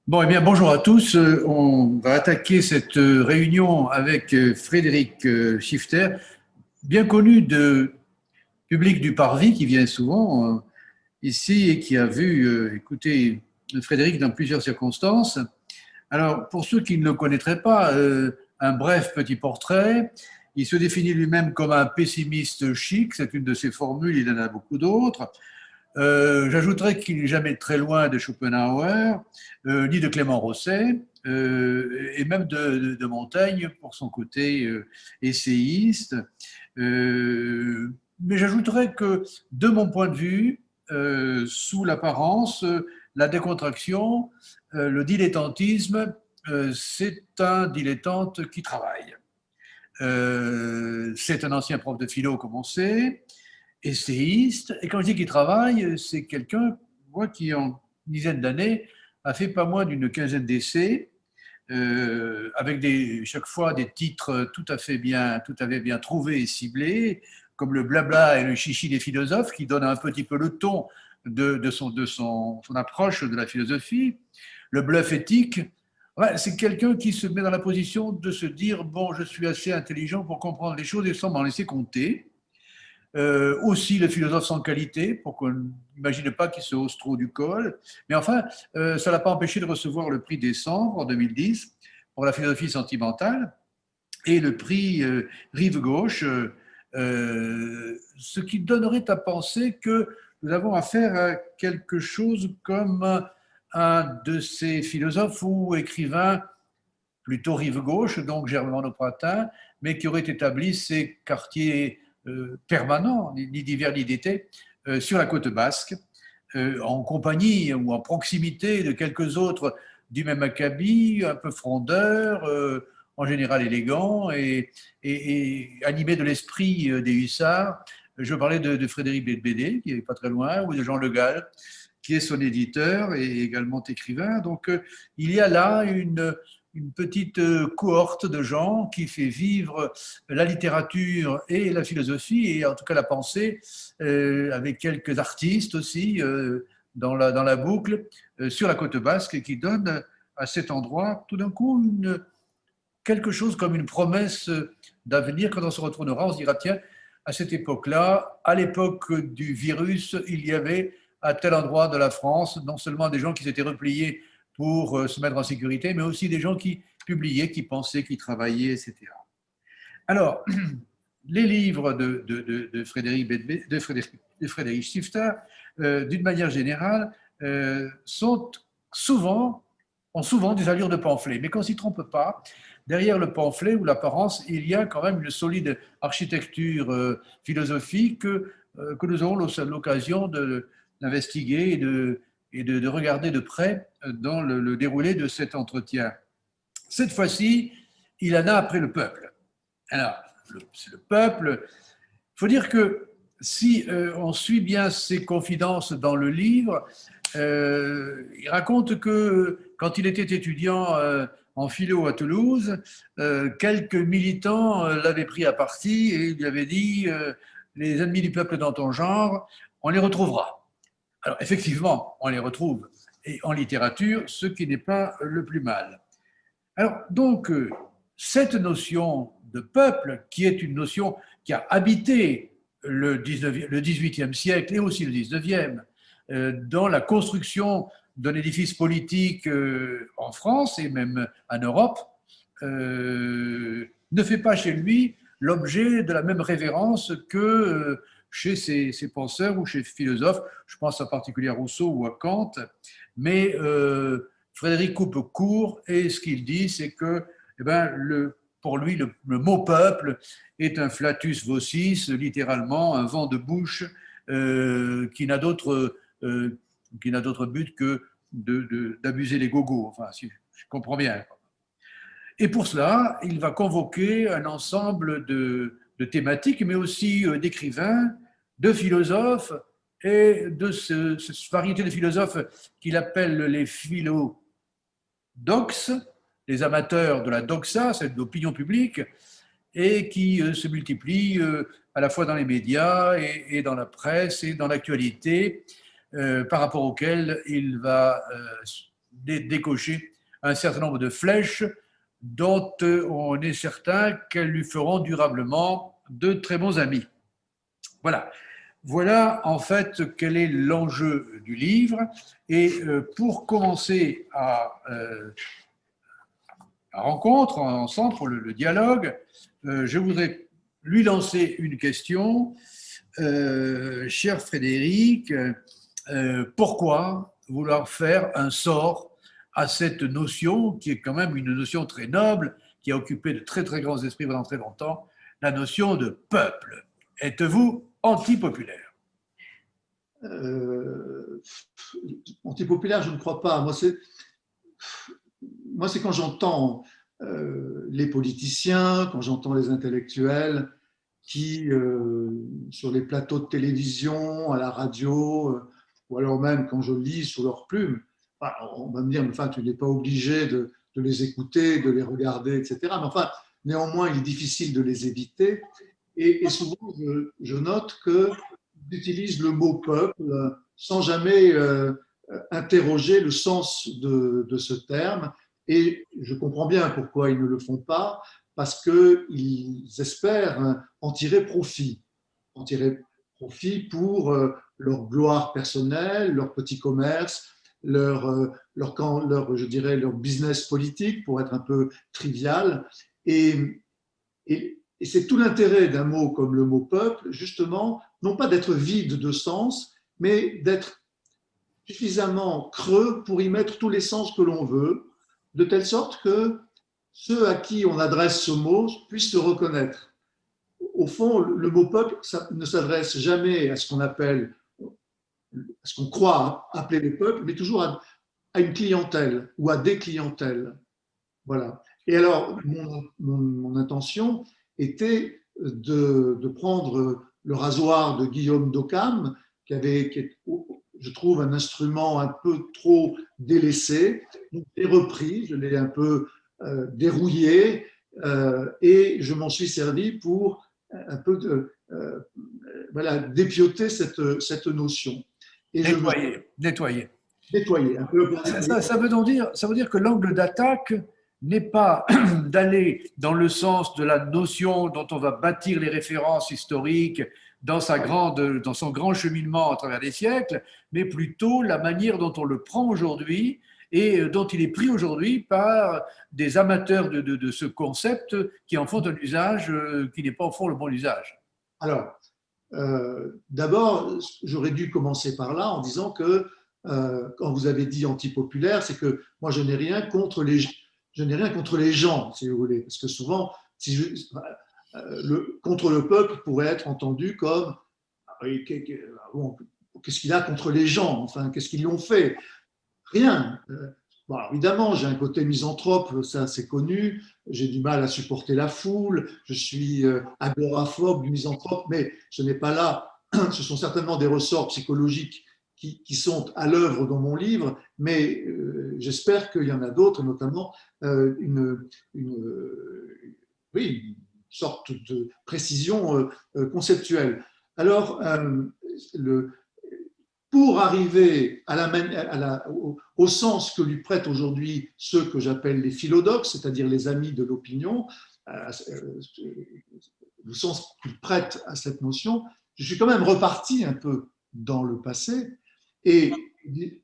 Bon, eh bien, bonjour à tous. On va attaquer cette réunion avec Frédéric Schifter, bien connu de public du Parvis, qui vient souvent ici et qui a vu, écouter Frédéric dans plusieurs circonstances. Alors, pour ceux qui ne le connaîtraient pas, un bref petit portrait. Il se définit lui-même comme un pessimiste chic, c'est une de ses formules, il en a beaucoup d'autres. J'ajouterais qu'il n'est jamais très loin de Schopenhauer, ni de Clément Rosset, et même de Montaigne pour son côté essayiste. Mais j'ajouterais que, de mon point de vue, sous l'apparence, la décontraction, le dilettantisme, c'est un dilettante qui travaille. C'est un ancien prof de philo, comme on sait, essayiste. Et quand je dis qu'il travaille, c'est quelqu'un, moi, qui en une dizaine d'années a fait pas moins d'une quinzaine d'essais, avec chaque fois des titres tout à fait bien trouvés et ciblés, comme le blabla et le chichi des philosophes, qui donnent un petit peu le ton son approche de la philosophie. Le bluff éthique, ouais, c'est quelqu'un qui se met dans la position de se dire, bon, je suis assez intelligent pour comprendre les choses et sans m'en laisser compter. Aussi le philosophe sans qualité, pour qu'on n'imagine pas qu'il se hausse trop du col. Mais enfin, ça ne l'a pas empêché de recevoir le prix Décembre en 2010 pour la philosophie sentimentale et le prix Rive Gauche, ce qui donnerait à penser que nous avons affaire à quelque chose comme un de ces philosophes ou écrivains plutôt rive gauche, donc germano-pratin, mais qui aurait établi ses quartiers permanents, ni d'hiver ni d'été, sur la côte basque, en compagnie ou en proximité de quelques autres du même acabit, un peu frondeurs, en général élégants et animés de l'esprit des hussards. Je parlais de Frédéric Bédé, qui n'est pas très loin, ou de Jean Le Gall, qui est son éditeur et également écrivain. Donc, il y a là une petite cohorte de gens qui fait vivre la littérature et la philosophie, et en tout cas la pensée, avec quelques artistes aussi dans la boucle, sur la côte basque, et qui donne à cet endroit tout d'un coup quelque chose comme une promesse d'avenir. Quand on se retournera, on se dira, tiens, à cette époque-là, à l'époque du virus, il y avait à tel endroit de la France non seulement des gens qui s'étaient repliés pour se mettre en sécurité, mais aussi des gens qui publiaient, qui pensaient, qui travaillaient, etc. Alors, les livres de Frédéric Stifter, d'une manière générale, sont souvent, ont souvent des allures de pamphlet. Mais qu'on ne s'y trompe pas, derrière le pamphlet ou l'apparence, il y a quand même une solide architecture philosophique que nous aurons l'occasion d'investiguer et de regarder de près dans le déroulé de cet entretien. Cette fois-ci, il en a après le peuple. Alors, c'est le peuple. Il faut dire que si on suit bien ses confidences dans le livre, il raconte que quand il était étudiant en philo à Toulouse, quelques militants l'avaient pris à partie et lui avaient dit les ennemis du peuple dans ton genre, on les retrouvera. Alors effectivement, on les retrouve et en littérature, ce qui n'est pas le plus mal. Alors, donc, cette notion de peuple, qui est une notion qui a habité le 18e siècle et aussi le 19e, dans la construction d'un édifice politique en France et même en Europe, ne fait pas chez lui l'objet de la même révérence que chez ses penseurs ou chez les philosophes. Je pense en particulier à Rousseau ou à Kant, mais Frédéric coupe court et ce qu'il dit, c'est que eh ben, pour lui, le mot peuple est un flatus vocis, littéralement un vent de bouche qui n'a d'autre but que d'abuser les gogos. Enfin, si je comprends bien. Et pour cela, il va convoquer un ensemble de thématiques, mais aussi d'écrivains, de philosophes et de cette variété de philosophes qu'il appelle les philodoxes, les amateurs de la doxa, c'est de l'opinion publique, et qui se multiplient à la fois dans les médias et dans la presse et dans l'actualité, par rapport auxquels il va décocher un certain nombre de flèches dont on est certain qu'elles lui feront durablement de très bons amis. Voilà. Voilà en fait quel est l'enjeu du livre. Et pour commencer la rencontre ensemble, pour le dialogue, je voudrais lui lancer une question. Cher Frédéric, pourquoi vouloir faire un sort à cette notion qui est quand même une notion très noble, qui a occupé de très très grands esprits pendant très longtemps, la notion de peuple? Êtes-vous antipopulaire? Antipopulaire, je ne crois pas. Moi, c'est quand j'entends les politiciens, quand j'entends les intellectuels qui, sur les plateaux de télévision, à la radio, ou alors même quand je lis sous leur plume, on va me dire, enfin, tu n'es pas obligé de les écouter, de les regarder, etc. Mais enfin, néanmoins, il est difficile de les éviter. Et souvent, je note qu'ils utilisent le mot peuple sans jamais interroger le sens de ce terme. Et je comprends bien pourquoi ils ne le font pas, parce qu'ils espèrent en tirer profit. En tirer profit pour leur gloire personnelle, leur petit commerce, je dirais, leur business politique, pour être un peu trivial. Et c'est tout l'intérêt d'un mot comme le mot peuple, justement, non pas d'être vide de sens, mais d'être suffisamment creux pour y mettre tous les sens que l'on veut, de telle sorte que ceux à qui on adresse ce mot puissent se reconnaître. Au fond, le mot peuple ça ne s'adresse jamais à ce qu'on appelle, à ce qu'on croit appeler le peuple, mais toujours à une clientèle ou à des clientèles. Voilà. Et alors, mon intention était de prendre le rasoir de Guillaume d'Occam, qui est, je trouve, un instrument un peu trop délaissé. Donc, je l'ai repris, je l'ai un peu dérouillé, et je m'en suis servi pour un peu voilà, dépioter cette notion. Et Nettoyer. Nettoyer un peu. Ça veut dire que l'angle d'attaque n'est pas d'aller dans le sens de la notion dont on va bâtir les références historiques dans son grand cheminement à travers les siècles, mais plutôt la manière dont on le prend aujourd'hui et dont il est pris aujourd'hui par des amateurs de ce concept qui en font un usage qui n'est pas au fond le bon usage. Alors, d'abord, j'aurais dû commencer par là en disant que quand vous avez dit antipopulaire, c'est que moi je n'ai rien contre les gens, si vous voulez, parce que souvent, contre le peuple pourrait être entendu comme qu'est-ce qu'il a contre les gens, enfin qu'est-ce qu'ils lui ont fait? Rien. Bon, évidemment, j'ai un côté misanthrope, ça c'est connu. J'ai du mal à supporter la foule. Je suis agoraphobe, misanthrope, mais ce n'est pas là. Ce sont certainement des ressorts psychologiques qui sont à l'œuvre dans mon livre, mais j'espère qu'il y en a d'autres, notamment oui, une sorte de précision conceptuelle. Alors, pour arriver au sens que lui prêtent aujourd'hui ceux que j'appelle les philodoxes, c'est-à-dire les amis de l'opinion, le sens qu'ils prêtent à cette notion, je suis quand même reparti un peu dans le passé. Et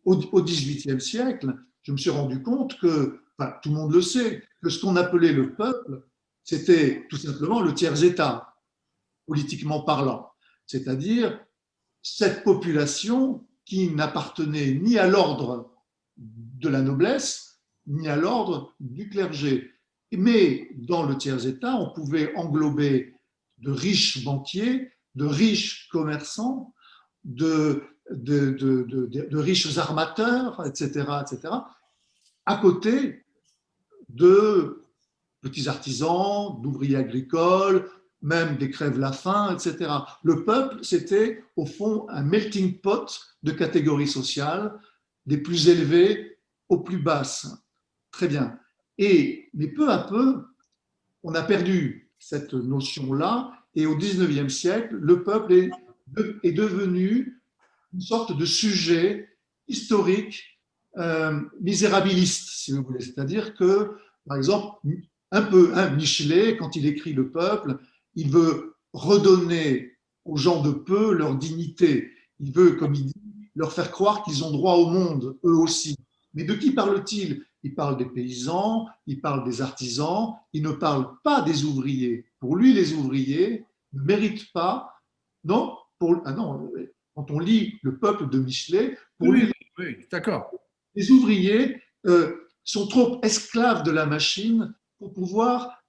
au XVIIIe siècle, je me suis rendu compte que, enfin, tout le monde le sait, que ce qu'on appelait le peuple, c'était tout simplement le tiers-État, politiquement parlant. C'est-à-dire cette population qui n'appartenait ni à l'ordre de la noblesse, ni à l'ordre du clergé. Mais dans le tiers-État, on pouvait englober de riches banquiers, de riches commerçants, de riches armateurs, etc., etc., à côté de petits artisans, d'ouvriers agricoles, même des crèves-la-faim, etc. Le peuple, c'était au fond un melting pot de catégories sociales, des plus élevées aux plus basses. Très bien. Mais peu à peu, on a perdu cette notion-là, et au XIXe siècle, le peuple est devenu une sorte de sujet historique misérabiliste, si vous voulez. C'est-à-dire que, par exemple, un peu, Michelet, quand il écrit Le Peuple, il veut redonner aux gens de peu leur dignité. Il veut, comme il dit, leur faire croire qu'ils ont droit au monde, eux aussi. Mais de qui parle-t-il? Il parle des paysans, il parle des artisans, il ne parle pas des ouvriers. Pour lui, les ouvriers ne méritent pas, non, non, quand on lit Le Peuple de Michelet, pour Oui, lui, oui, oui, d'accord. les ouvriers sont trop esclaves de la machine pour pouvoir,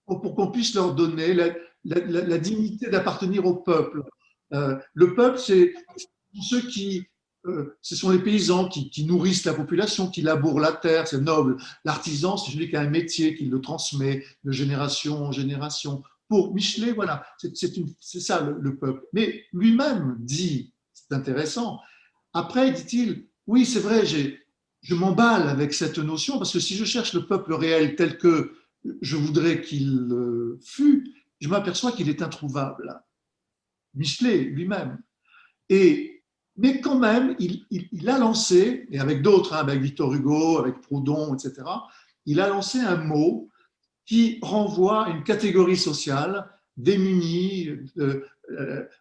pour qu'on puisse leur donner la dignité d'appartenir au peuple. Le peuple, ceux qui, ce sont les paysans qui nourrissent la population, qui labourent la terre, c'est noble. L'artisan, c'est celui qui a un métier, qui le transmet de génération en génération. Pour Michelet, voilà, c'est ça le peuple. Mais lui-même dit, c'est intéressant, après, dit-il, oui, c'est vrai, je m'emballe avec cette notion, parce que si je cherche le peuple réel tel que je voudrais qu'il fût, je m'aperçois qu'il est introuvable. Michelet lui-même. Mais quand même, il a lancé, et avec d'autres, hein, avec Victor Hugo, avec Proudhon, etc., il a lancé un mot qui renvoie à une catégorie sociale démunie,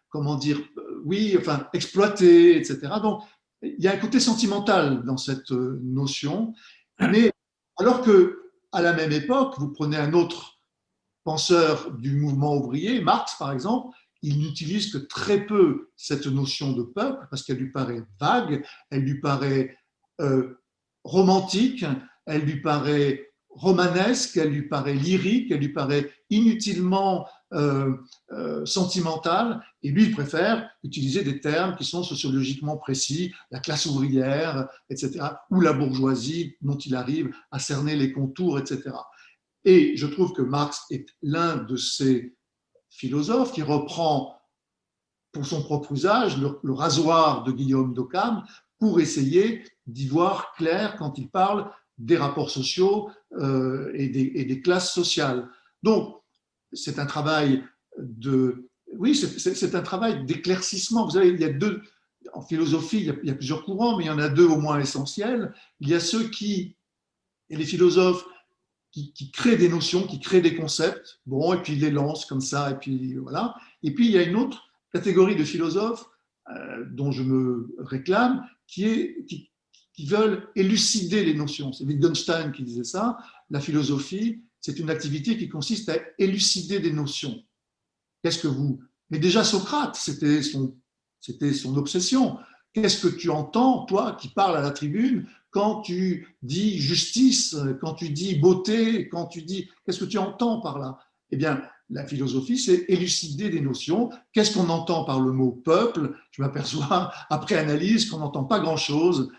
comment dire, oui, enfin, exploitée, etc. Donc, il y a un côté sentimental dans cette notion, mais alors que à la même époque, vous prenez un autre penseur du mouvement ouvrier, Marx par exemple, il n'utilise que très peu cette notion de peuple parce qu'elle lui paraît vague, elle lui paraît romantique, elle lui paraît romanesque, elle lui paraît lyrique, elle lui paraît inutilement sentimentale, et lui il préfère utiliser des termes qui sont sociologiquement précis, la classe ouvrière, etc., ou la bourgeoisie dont il arrive à cerner les contours, etc. Et je trouve que Marx est l'un de ces philosophes qui reprend pour son propre usage le rasoir de Guillaume d'Occam pour essayer d'y voir clair quand il parle des rapports sociaux et des classes sociales. Donc, c'est un travail oui, c'est un travail d'éclaircissement. Vous savez, il y a deux, en philosophie, il y a plusieurs courants, mais il y en a deux au moins essentiels. Il y a ceux et les philosophes qui créent des notions, qui créent des concepts, bon, et puis ils les lancent comme ça, et puis voilà. Et puis il y a une autre catégorie de philosophes dont je me réclame, qui veulent élucider les notions. C'est Wittgenstein qui disait ça. La philosophie, c'est une activité qui consiste à élucider des notions. Qu'est-ce que vous... Mais déjà Socrate, c'était son obsession. Qu'est-ce que tu entends, toi, qui parles à la tribune, quand tu dis justice, quand tu dis beauté, quand tu dis... Qu'est-ce que tu entends par là? Eh bien, la philosophie, c'est élucider des notions. Qu'est-ce qu'on entend par le mot peuple? Je m'aperçois, après analyse, qu'on n'entend pas grand-chose,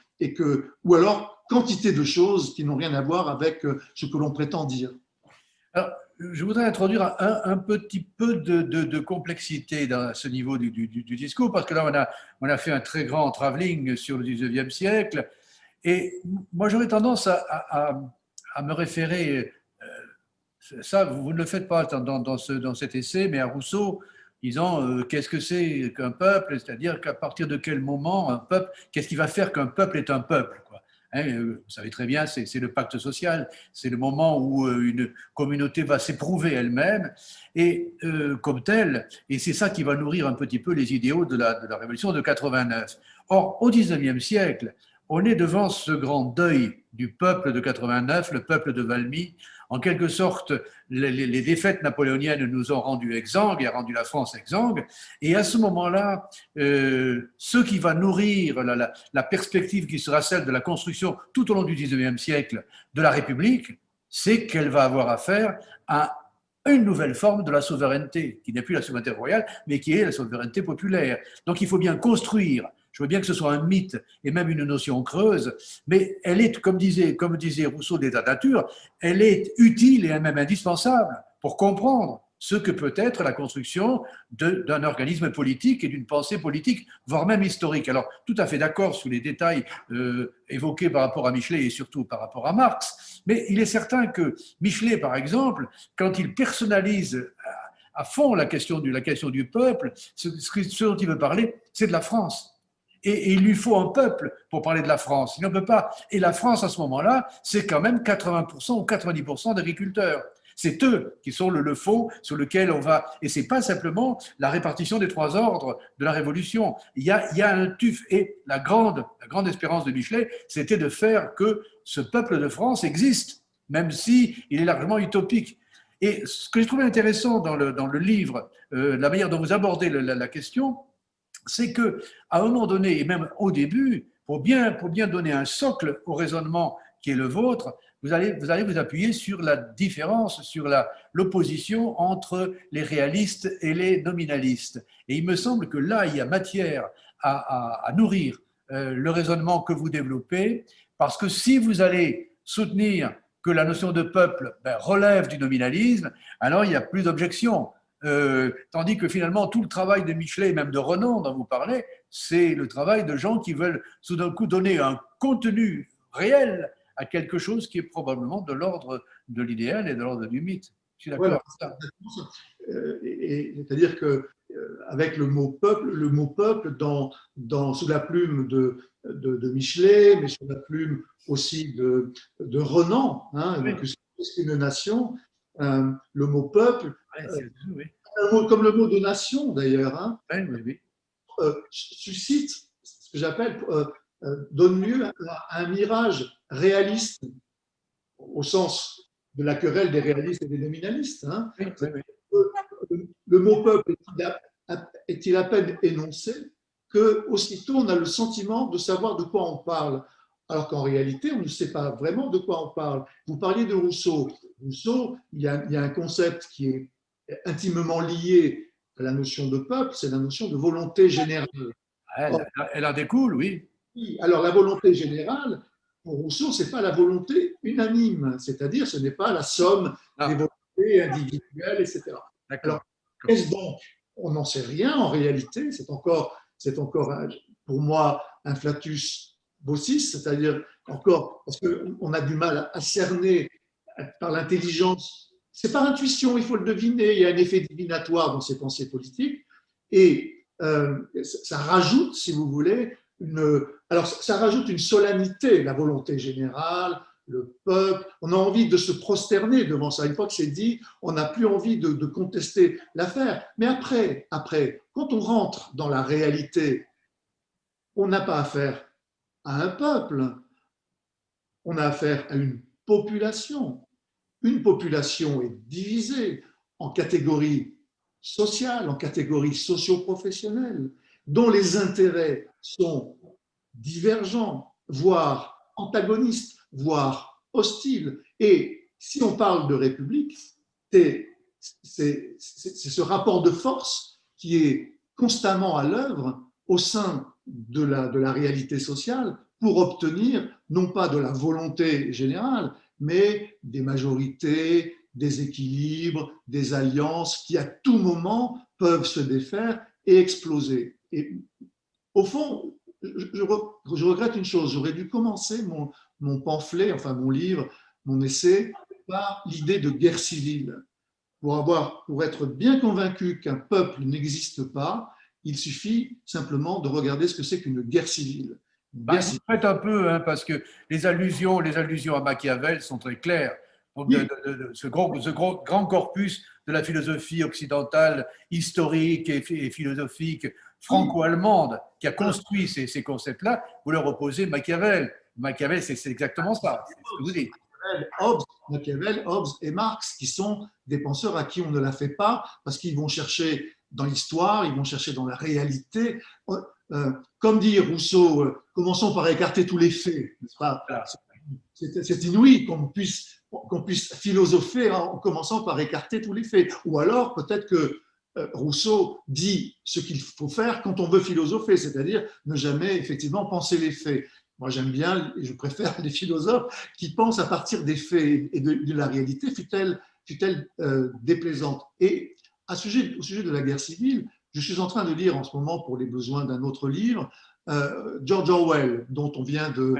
ou alors quantité de choses qui n'ont rien à voir avec ce que l'on prétend dire. Alors, je voudrais introduire un petit peu de complexité dans ce niveau du discours, parce que là, on a fait un très grand travelling sur le 19e siècle, et moi, j'aurais tendance à me référer, ça, vous ne le faites pas dans cet essai, mais à Rousseau, disant qu'est-ce que c'est qu'un peuple, c'est-à-dire qu'à partir de quel moment un peuple, qu'est-ce qui va faire qu'un peuple est un peuple, quoi. Hein, vous savez très bien, c'est le pacte social, c'est le moment où une communauté va s'éprouver elle-même, et comme telle, et c'est ça qui va nourrir un petit peu les idéaux de la Révolution de 89. Or, au 19e siècle, on est devant ce grand deuil du peuple de 89, le peuple de Valmy. En quelque sorte, les défaites napoléoniennes nous ont rendu exsangues et a rendu la France exsangue. Et à ce moment-là, ce qui va nourrir la perspective qui sera celle de la construction tout au long du 19e siècle de la République, c'est qu'elle va avoir affaire à une nouvelle forme de la souveraineté, qui n'est plus la souveraineté royale, mais qui est la souveraineté populaire. Donc il faut bien construire. Je veux bien que ce soit un mythe et même une notion creuse, mais elle est, comme disait Rousseau d'état de nature, elle est utile et même indispensable pour comprendre ce que peut être la construction d'un organisme politique et d'une pensée politique, voire même historique. Alors, tout à fait d'accord sur les détails évoqués par rapport à Michelet et surtout par rapport à Marx, mais il est certain que Michelet, par exemple, quand il personnalise à fond la question du peuple, ce dont il veut parler, c'est de la France. et il lui faut un peuple pour parler de la France. Il ne peut pas. Et la France, à ce moment-là, c'est quand même 80% ou 90% d'agriculteurs. C'est eux qui sont le fond sur lequel on va. Et ce n'est pas simplement la répartition des trois ordres de la Révolution. Il y a un tuf. Et la grande espérance de Michelet, c'était de faire que ce peuple de France existe, même s'il est largement utopique. Et ce que j'ai trouvé intéressant dans le livre, la manière dont vous abordez la question, c'est qu'à un moment donné, et même au début, pour bien donner un socle au raisonnement qui est le vôtre, vous allez vous appuyer sur la différence, sur l'opposition entre les réalistes et les nominalistes. Et il me semble que là, il y a matière à nourrir le raisonnement que vous développez, parce que si vous allez soutenir que la notion de peuple relève du nominalisme, alors il n'y a plus d'objection. Tandis que finalement, tout le travail de Michelet et même de Renan dont vous parlez, c'est le travail de gens qui veulent tout d'un coup donner un contenu réel à quelque chose qui est probablement de l'ordre de l'idéal et de l'ordre du mythe. Je suis d'accord voilà. Avec ça. C'est-à-dire que avec le mot peuple sous la plume de Michelet, mais sous la plume aussi de Renan, hein, oui. C'est une nation, le mot peuple, Oui. comme le mot de nation d'ailleurs, hein, Oui. suscite ce que j'appelle, donne lieu à un mirage réaliste au sens de la querelle des réalistes et des nominalistes. Hein. Le mot peuple est-il à peine énoncé que aussitôt on a le sentiment de savoir de quoi on parle, alors qu'en réalité on ne sait pas vraiment de quoi on parle. Vous parliez de Rousseau. Rousseau, il y a un concept qui est intimement lié à la notion de peuple, c'est la notion de volonté générale. Elle en découle, oui. Alors la volonté générale, pour Rousseau, ce n'est pas la volonté unanime, c'est-à-dire ce n'est pas la somme des volontés individuelles, etc. Alors, qu'est-ce donc? On n'en sait rien en réalité, c'est encore pour moi un flatus bossis, c'est-à-dire encore parce qu'on a du mal à cerner par l'intelligence. C'est par intuition, il faut le deviner, il y a un effet divinatoire dans ces pensées politiques, et ça rajoute, si vous voulez, alors ça rajoute une solennité, la volonté générale, le peuple. On a envie de se prosterner devant ça. Une fois que c'est dit, on n'a plus envie de contester l'affaire. Mais après, quand on rentre dans la réalité, on n'a pas affaire à un peuple, on a affaire à une population. Une population est divisée en catégories sociales, en catégories socio-professionnelles, dont les intérêts sont divergents, voire antagonistes, voire hostiles. Et si on parle de république, c'est ce rapport de force qui est constamment à l'œuvre au sein de la réalité sociale pour obtenir non pas de la volonté générale, mais des majorités, des équilibres, des alliances qui à tout moment peuvent se défaire et exploser. Et au fond, je regrette une chose, j'aurais dû commencer mon pamphlet, enfin mon livre, mon essai, par l'idée de guerre civile. Pour être bien convaincu qu'un peuple n'existe pas, il suffit simplement de regarder ce que c'est qu'une guerre civile. Faites un peu, hein, parce que les allusions à Machiavel sont très claires. Ce grand corpus de la philosophie occidentale, historique et philosophique franco-allemande, qui a construit ces concepts-là, vous leur opposez Machiavel. Machiavel, c'est exactement ça, c'est ce que vous dites. Machiavel, Hobbes et Marx, qui sont des penseurs à qui on ne la fait pas, parce qu'ils vont chercher dans l'histoire, ils vont chercher dans la réalité. Comme dit Rousseau, commençons par écarter tous les faits. C'est inouï qu'on puisse philosopher en commençant par écarter tous les faits. Ou alors, peut-être que Rousseau dit ce qu'il faut faire quand on veut philosopher, c'est-à-dire ne jamais effectivement penser les faits. Moi, j'aime bien et je préfère les philosophes qui pensent à partir des faits et de la réalité, fut-elle déplaisante. Et au sujet de la guerre civile, je suis en train de lire en ce moment, pour les besoins d'un autre livre, George Orwell, dont on vient de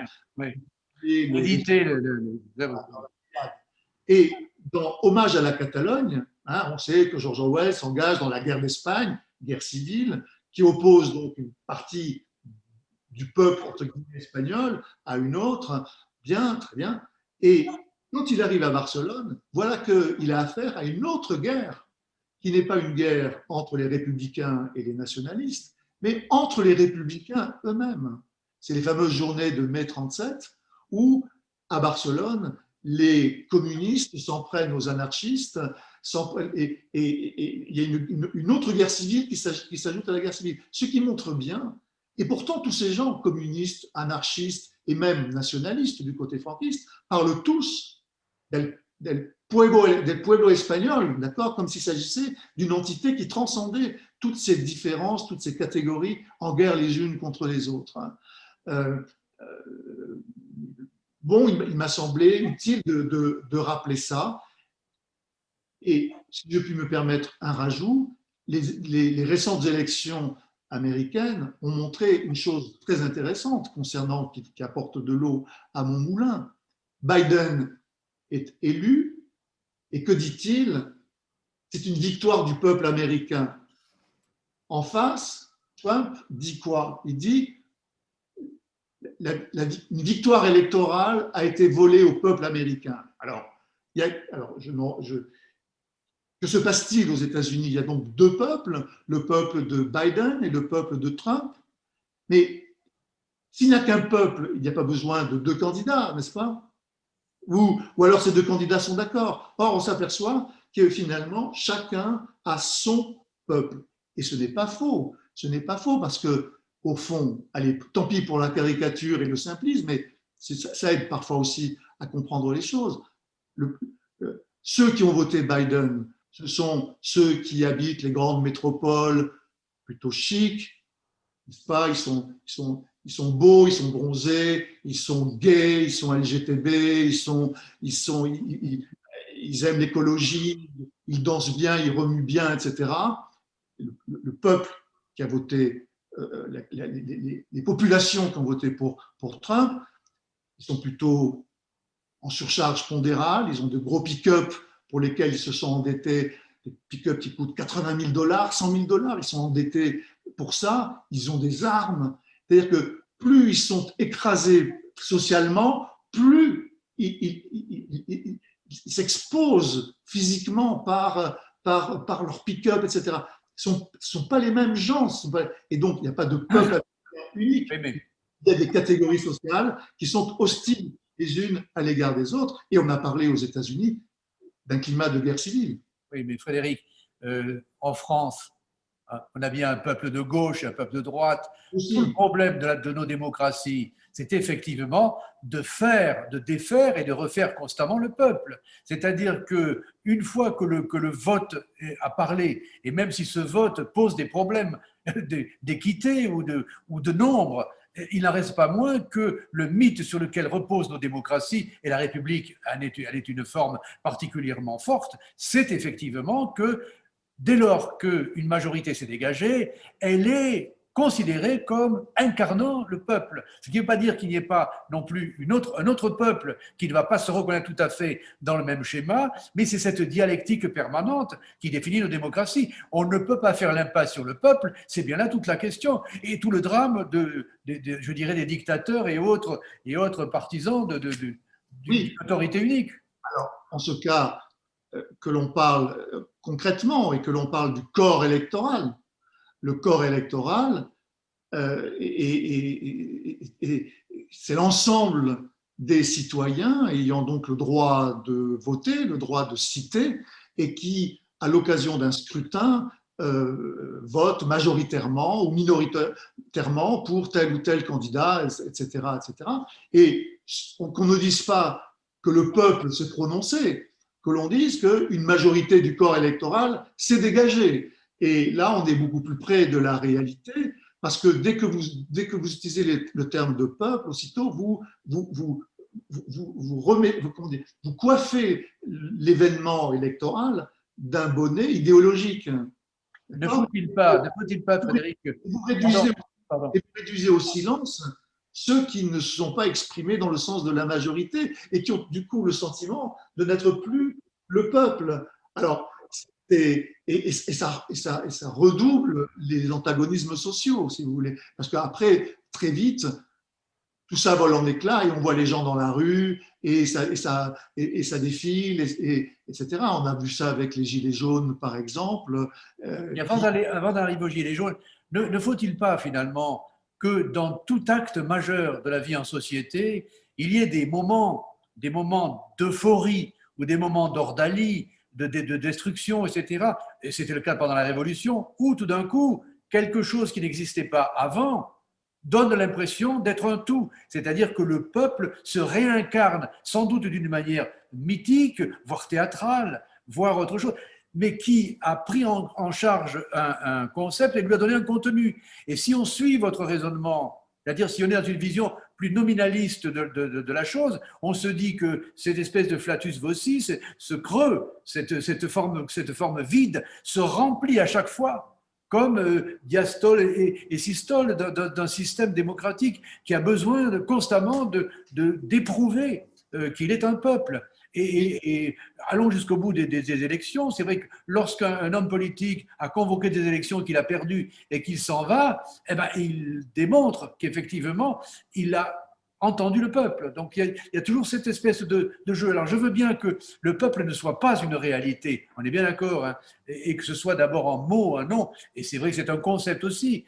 éditer Et dans Hommage à la Catalogne, hein, on sait que George Orwell s'engage dans la guerre d'Espagne, guerre civile, qui oppose donc une partie du peuple entre guillemets, espagnol à une autre. Bien, très bien. Et quand il arrive à Barcelone, voilà qu'il a affaire à une autre guerre, qui n'est pas une guerre entre les républicains et les nationalistes, mais entre les républicains eux-mêmes. C'est les fameuses journées de mai 37 où, à Barcelone, les communistes s'en prennent aux anarchistes, et il y a une autre guerre civile qui s'ajoute à la guerre civile. Ce qui montre bien, et pourtant tous ces gens, communistes, anarchistes et même nationalistes du côté franquiste, parlent tous del pueblo espagnol, d'accord, comme s'il s'agissait d'une entité qui transcendait toutes ces différences, toutes ces catégories en guerre les unes contre les autres. Euh, euh, bon, il m'a semblé utile de rappeler ça. Et si je puis me permettre un rajout, les récentes élections américaines ont montré une chose très intéressante concernant, qui apporte de l'eau à mon moulin. Biden est élu, et que dit-il? C'est une victoire du peuple américain. En face, Trump dit quoi? Il dit une victoire électorale a été volée au peuple américain. Alors, que se passe-t-il aux États-Unis? Il y a donc deux peuples, le peuple de Biden et le peuple de Trump. Mais s'il n'y a qu'un peuple, il n'y a pas besoin de deux candidats, n'est-ce pas? Ou alors ces deux candidats sont d'accord. Or, on s'aperçoit que finalement, chacun a son peuple. Et ce n'est pas faux. Ce n'est pas faux parce que, au fond, allez, tant pis pour la caricature et le simplisme, mais ça aide parfois aussi à comprendre les choses. Ceux qui ont voté Biden, ce sont ceux qui habitent les grandes métropoles plutôt chics, n'est-ce pas? Ils sont beaux, ils sont bronzés, ils sont gays, ils sont LGTB, ils aiment l'écologie, ils dansent bien, ils remuent bien, etc. Le peuple qui a voté, les populations qui ont voté pour Trump, ils sont plutôt en surcharge pondérale, ils ont de gros pick-up pour lesquels ils se sont endettés, des pick-up qui coûtent 80 000 dollars, 100 000 dollars, ils sont endettés pour ça, ils ont des armes. C'est-à-dire que plus ils sont écrasés socialement, plus ils s'exposent physiquement par leur pick-up, etc. Ce ne sont pas les mêmes gens. Et donc, il n'y a pas de peuple unique. Il y a des catégories sociales qui sont hostiles les unes à l'égard des autres. Et on a parlé aux États-Unis d'un climat de guerre civile. Oui, mais Frédéric, en France, on a bien un peuple de gauche et un peuple de droite. Aussi. Tout le problème de nos démocraties, c'est effectivement de défaire et de refaire constamment le peuple. C'est-à-dire qu'une fois que le vote a parlé, et même si ce vote pose des problèmes d'équité ou de nombre, il n'en reste pas moins que le mythe sur lequel reposent nos démocraties, et la République elle est une forme particulièrement forte, c'est effectivement que dès lors qu'une majorité s'est dégagée, elle est considérée comme incarnant le peuple. Ce qui ne veut pas dire qu'il n'y ait pas non plus un autre peuple qui ne va pas se reconnaître tout à fait dans le même schéma, mais c'est cette dialectique permanente qui définit nos démocraties. On ne peut pas faire l'impasse sur le peuple, c'est bien là toute la question. Et tout le drame je dirais, des dictateurs et autres partisans d'une autorité unique. Alors, en ce cas, que l'on parle concrètement et que l'on parle du corps électoral, le corps électoral, c'est l'ensemble des citoyens ayant donc le droit de voter, le droit de citer, et qui, à l'occasion d'un scrutin, votent majoritairement ou minoritairement pour tel ou tel candidat, etc. etc. Et qu'on ne dise pas que le peuple s'est prononcé, que l'on dise qu'une majorité du corps électoral s'est dégagée. Et là, on est beaucoup plus près de la réalité, parce que dès que vous utilisez le terme de peuple, aussitôt vous coiffez l'événement électoral d'un bonnet idéologique. Ne faut-il pas, Frédéric, vous réduisez au silence ceux qui ne se sont pas exprimés dans le sens de la majorité et qui ont du coup le sentiment de n'être plus le peuple. Alors, ça redouble les antagonismes sociaux, si vous voulez. Parce qu'après, très vite, tout ça vole en éclats et on voit les gens dans la rue et ça défile, etc. On a vu ça avec les Gilets jaunes, par exemple. Et avant d'arriver aux Gilets jaunes, ne faut-il pas finalement que dans tout acte majeur de la vie en société, il y ait des moments d'euphorie ou des moments d'ordalie, de destruction, etc. Et c'était le cas pendant la Révolution, où tout d'un coup, quelque chose qui n'existait pas avant donne l'impression d'être un tout. C'est-à-dire que le peuple se réincarne, sans doute d'une manière mythique, voire théâtrale, voire autre chose, mais qui a pris en charge un concept et lui a donné un contenu. Et si on suit votre raisonnement, c'est-à-dire si on est dans une vision plus nominaliste de la chose, on se dit que cette espèce de flatus vocis, ce creux, cette forme vide, se remplit à chaque fois comme diastole et systole d'un système démocratique qui a besoin constamment d'éprouver qu'il est un peuple. Et allons jusqu'au bout des élections. C'est vrai que lorsqu'un homme politique a convoqué des élections qu'il a perdues et qu'il s'en va, eh ben, il démontre qu'effectivement, il a entendu le peuple. Donc il y a toujours cette espèce de jeu. Alors je veux bien que le peuple ne soit pas une réalité, on est bien d'accord, hein, et que ce soit d'abord en mots, un nom, et c'est vrai que c'est un concept aussi,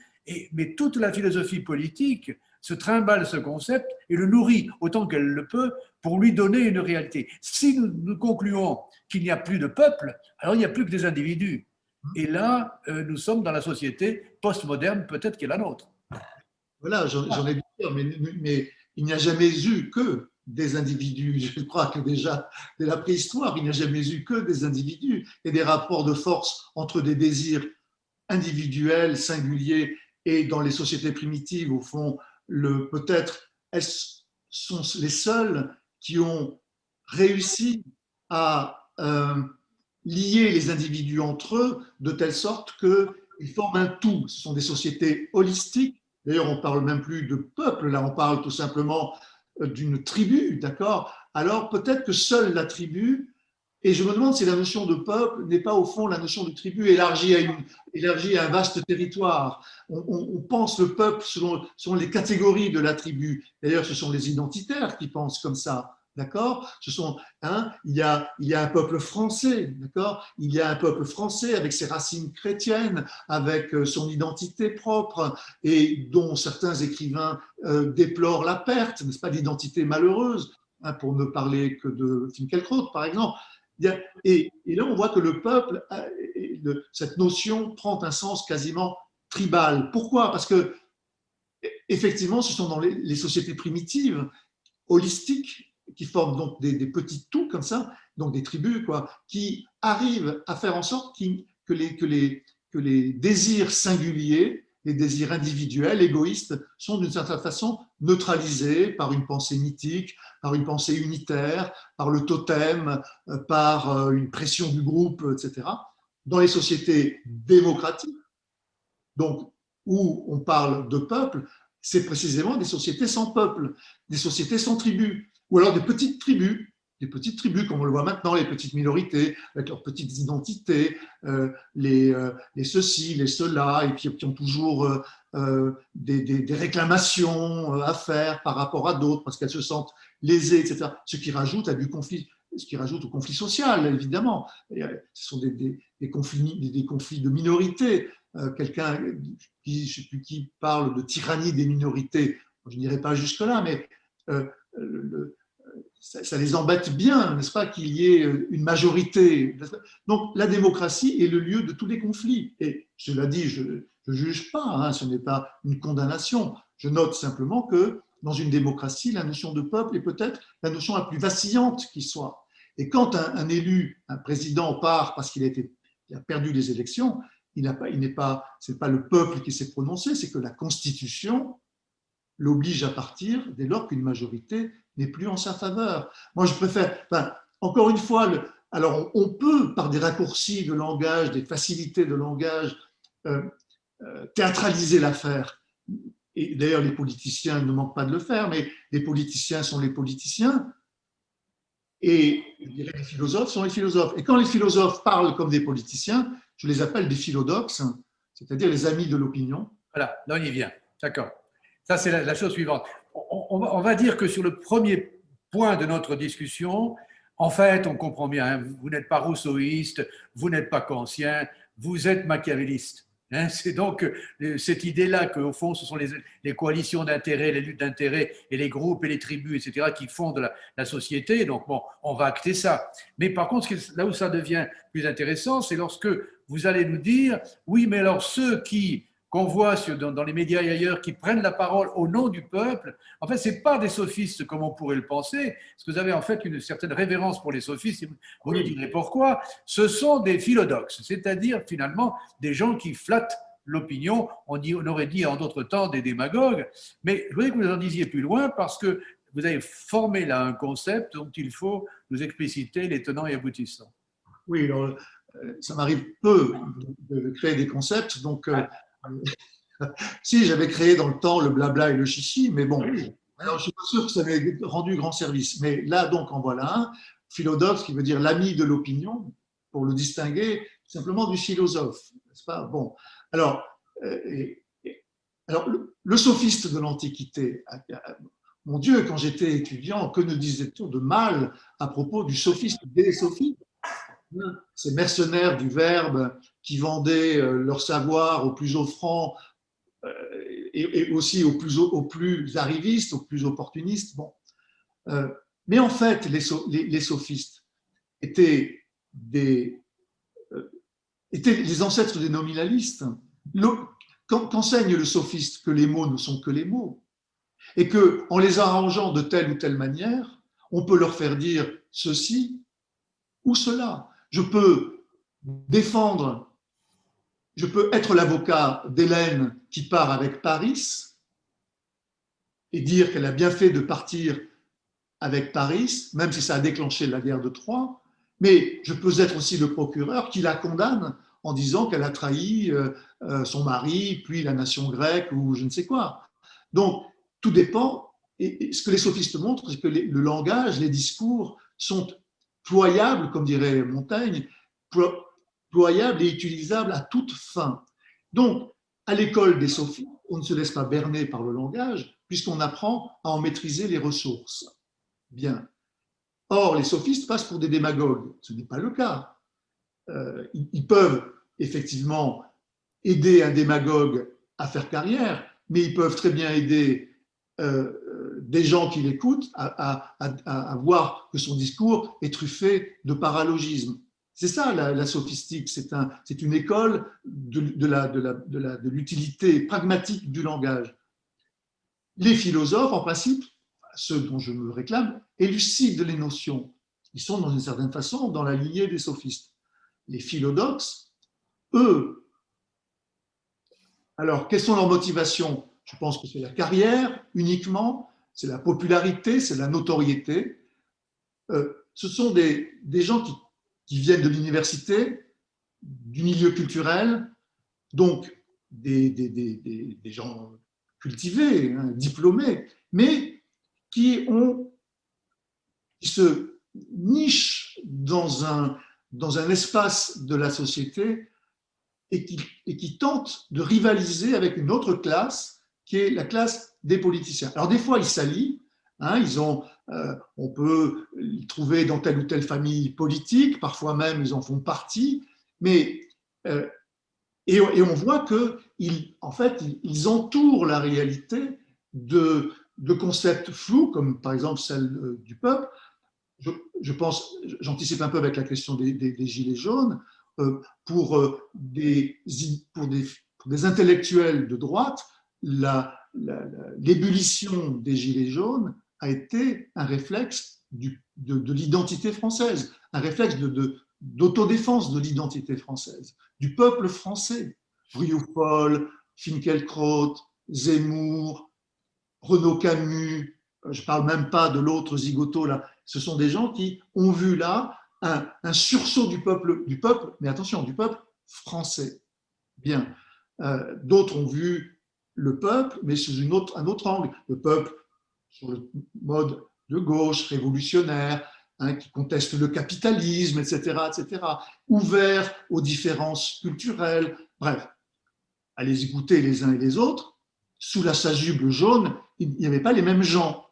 mais toute la philosophie politique se trimballe ce concept et le nourrit autant qu'elle le peut pour lui donner une réalité. Si nous concluons qu'il n'y a plus de peuple, alors il n'y a plus que des individus. Et là, nous sommes dans la société postmoderne, peut-être qui est la nôtre. Voilà, j'en ai dit, mais il n'y a jamais eu que des individus. Je crois que déjà, dès la préhistoire, il n'y a jamais eu que des individus et des rapports de force entre des désirs individuels, singuliers, et dans les sociétés primitives, au fond, peut-être, elles sont les seules qui ont réussi à lier les individus entre eux de telle sorte qu'ils forment un tout. Ce sont des sociétés holistiques. D'ailleurs, on ne parle même plus de peuple, là, on parle tout simplement d'une tribu, d'accord? Alors peut-être que seule la tribu, et je me demande si la notion de peuple n'est pas au fond la notion de tribu élargie à un vaste territoire. On pense le peuple selon les catégories de la tribu. D'ailleurs, ce sont les identitaires qui pensent comme ça. D'accord. Il y a un peuple français, d'accord. Il y a un peuple français avec ses racines chrétiennes, avec son identité propre, et dont certains écrivains déplorent la perte, n'est-ce pas, d'identité malheureuse, hein, pour ne parler que de Finkielkraut, par exemple. Et là, on voit que le peuple, cette notion prend un sens quasiment tribal. Pourquoi? Parce que effectivement, ce sont dans les sociétés primitives, holistiques, qui forment donc des petits tout comme ça, donc des tribus, quoi, qui arrivent à faire en sorte que les désirs singuliers, les désirs individuels, égoïstes, sont d'une certaine façon neutralisés par une pensée mythique, par une pensée unitaire, par le totem, par une pression du groupe, etc. Dans les sociétés démocratiques, donc où on parle de peuple, c'est précisément des sociétés sans peuple, des sociétés sans tribus, ou alors des petites tribus comme on le voit maintenant, les petites minorités avec leurs petites identités, les ceci, les cela, et puis qui ont toujours des réclamations à faire par rapport à d'autres parce qu'elles se sentent lésées, etc. Ce qui rajoute à du conflit, ce qui rajoute au conflit social, évidemment. Ce sont des conflits de minorités. Quelqu'un je ne sais plus qui parle de tyrannie des minorités. Je n'irai pas jusque-là, mais ça les embête bien, n'est-ce pas, qu'il y ait une majorité. Donc la démocratie est le lieu de tous les conflits. Et cela dit, je ne juge pas, hein, ce n'est pas une condamnation. Je note simplement que dans une démocratie, la notion de peuple est peut-être la notion la plus vacillante qui soit. Et quand un élu, un président part parce qu'il a perdu les élections, c'est pas le peuple qui s'est prononcé, c'est que la Constitution l'oblige à partir dès lors qu'une majorité n'est plus en sa faveur. Moi, je préfère, encore une fois, alors on peut, par des raccourcis de langage, des facilités de langage, théâtraliser l'affaire. Et d'ailleurs, les politiciens ne manquent pas de le faire, mais les politiciens sont les politiciens. Et je dirais les philosophes sont les philosophes. Et quand les philosophes parlent comme des politiciens, je les appelle des philodoxes, c'est-à-dire les amis de l'opinion. Voilà, là on y vient. D'accord. Ça, c'est la chose suivante. On va dire que sur le premier point de notre discussion, en fait, on comprend bien, hein, vous n'êtes pas rousseauiste, vous n'êtes pas kantien, vous êtes machiavéliste. Hein. C'est donc cette idée-là qu'au fond, ce sont les coalitions d'intérêts, les luttes d'intérêts et les groupes et les tribus, etc., qui fondent la société. Donc, bon, on va acter ça. Mais par contre, là où ça devient plus intéressant, c'est lorsque vous allez nous dire, oui, mais alors ceux qu'on voit dans les médias et ailleurs, qui prennent la parole au nom du peuple, en fait, ce n'est pas des sophistes comme on pourrait le penser, parce que vous avez en fait une certaine révérence pour les sophistes, et vous nous direz pourquoi. Ce sont des philodoxes, c'est-à-dire finalement des gens qui flattent l'opinion, on aurait dit en d'autres temps des démagogues, mais je voudrais que vous en disiez plus loin, parce que vous avez formé là un concept dont il faut nous expliciter les tenants et aboutissants. Oui, alors, ça m'arrive peu de créer des concepts, donc si j'avais créé dans le temps le blabla et le chichi, mais bon, alors, je ne suis pas sûr que ça m'ait rendu grand service. Mais là, donc, en voilà un, philodoxe, qui veut dire l'ami de l'opinion, pour le distinguer simplement du philosophe, n'est-ce pas? Bon, alors, alors le sophiste de l'Antiquité, mon Dieu, quand j'étais étudiant, que ne disait-on de mal à propos du sophiste, des sophistes, ces mercenaires du verbe qui vendaient leur savoir aux plus offrants et aussi aux plus arrivistes, aux plus opportunistes. Bon. Mais en fait, les sophistes étaient les ancêtres des nominalistes. Qu'enseigne le sophiste? Que les mots ne sont que les mots. Et qu'en les arrangeant de telle ou telle manière, on peut leur faire dire ceci ou cela. Je peux défendre, je peux être l'avocat d'Hélène qui part avec Paris et dire qu'elle a bien fait de partir avec Paris, même si ça a déclenché la guerre de Troie, mais je peux être aussi le procureur qui la condamne en disant qu'elle a trahi son mari, puis la nation grecque ou je ne sais quoi. Donc, tout dépend. Et ce que les sophistes montrent, c'est que le langage, les discours sont ployables, comme dirait Montaigne, ployables et utilisables à toute fin. Donc, à l'école des sophistes, on ne se laisse pas berner par le langage, puisqu'on apprend à en maîtriser les ressources. Bien. Or, les sophistes passent pour des démagogues. Ce n'est pas le cas. Ils peuvent effectivement aider un démagogue à faire carrière, mais ils peuvent très bien aider des gens qui l'écoutent à voir que son discours est truffé de paralogisme. C'est ça la sophistique, c'est une école de l'utilité pragmatique du langage. Les philosophes, en principe, ceux dont je me réclame, élucident les notions. Ils sont, dans une certaine façon, dans la lignée des sophistes. Les philodoxes, eux, alors, quelles sont leurs motivations? Je pense que c'est la carrière uniquement, c'est la popularité, c'est la notoriété. Ce sont des gens qui viennent de l'université, du milieu culturel, donc des gens cultivés, hein, diplômés, mais qui se nichent dans un espace de la société et qui tentent de rivaliser avec une autre classe qui est la classe des politiciens. Alors des fois, ils s'allient, hein, on peut les trouver dans telle ou telle famille politique, parfois même ils en font partie, mais et on voit qu'ils en fait, ils entourent la réalité de concepts flous, comme par exemple celle du peuple. Je pense, j'anticipe un peu avec la question des gilets jaunes, pour des intellectuels de droite, l'ébullition des gilets jaunes a été un réflexe de l'identité française, un réflexe d'autodéfense de l'identité française, du peuple français. Rioufol, Finkielkraut, Zemmour, Renaud Camus, je ne parle même pas de l'autre zigoto là, ce sont des gens qui ont vu là un sursaut du peuple, mais attention, du peuple français. Bien. D'autres ont vu le peuple, mais sous un autre angle. Le peuple sur le mode de gauche, révolutionnaire, qui contestent le capitalisme, etc., ouverts aux différences culturelles. Bref, à les écouter les uns et les autres, sous la chasuble jaune, il n'y avait pas les mêmes gens.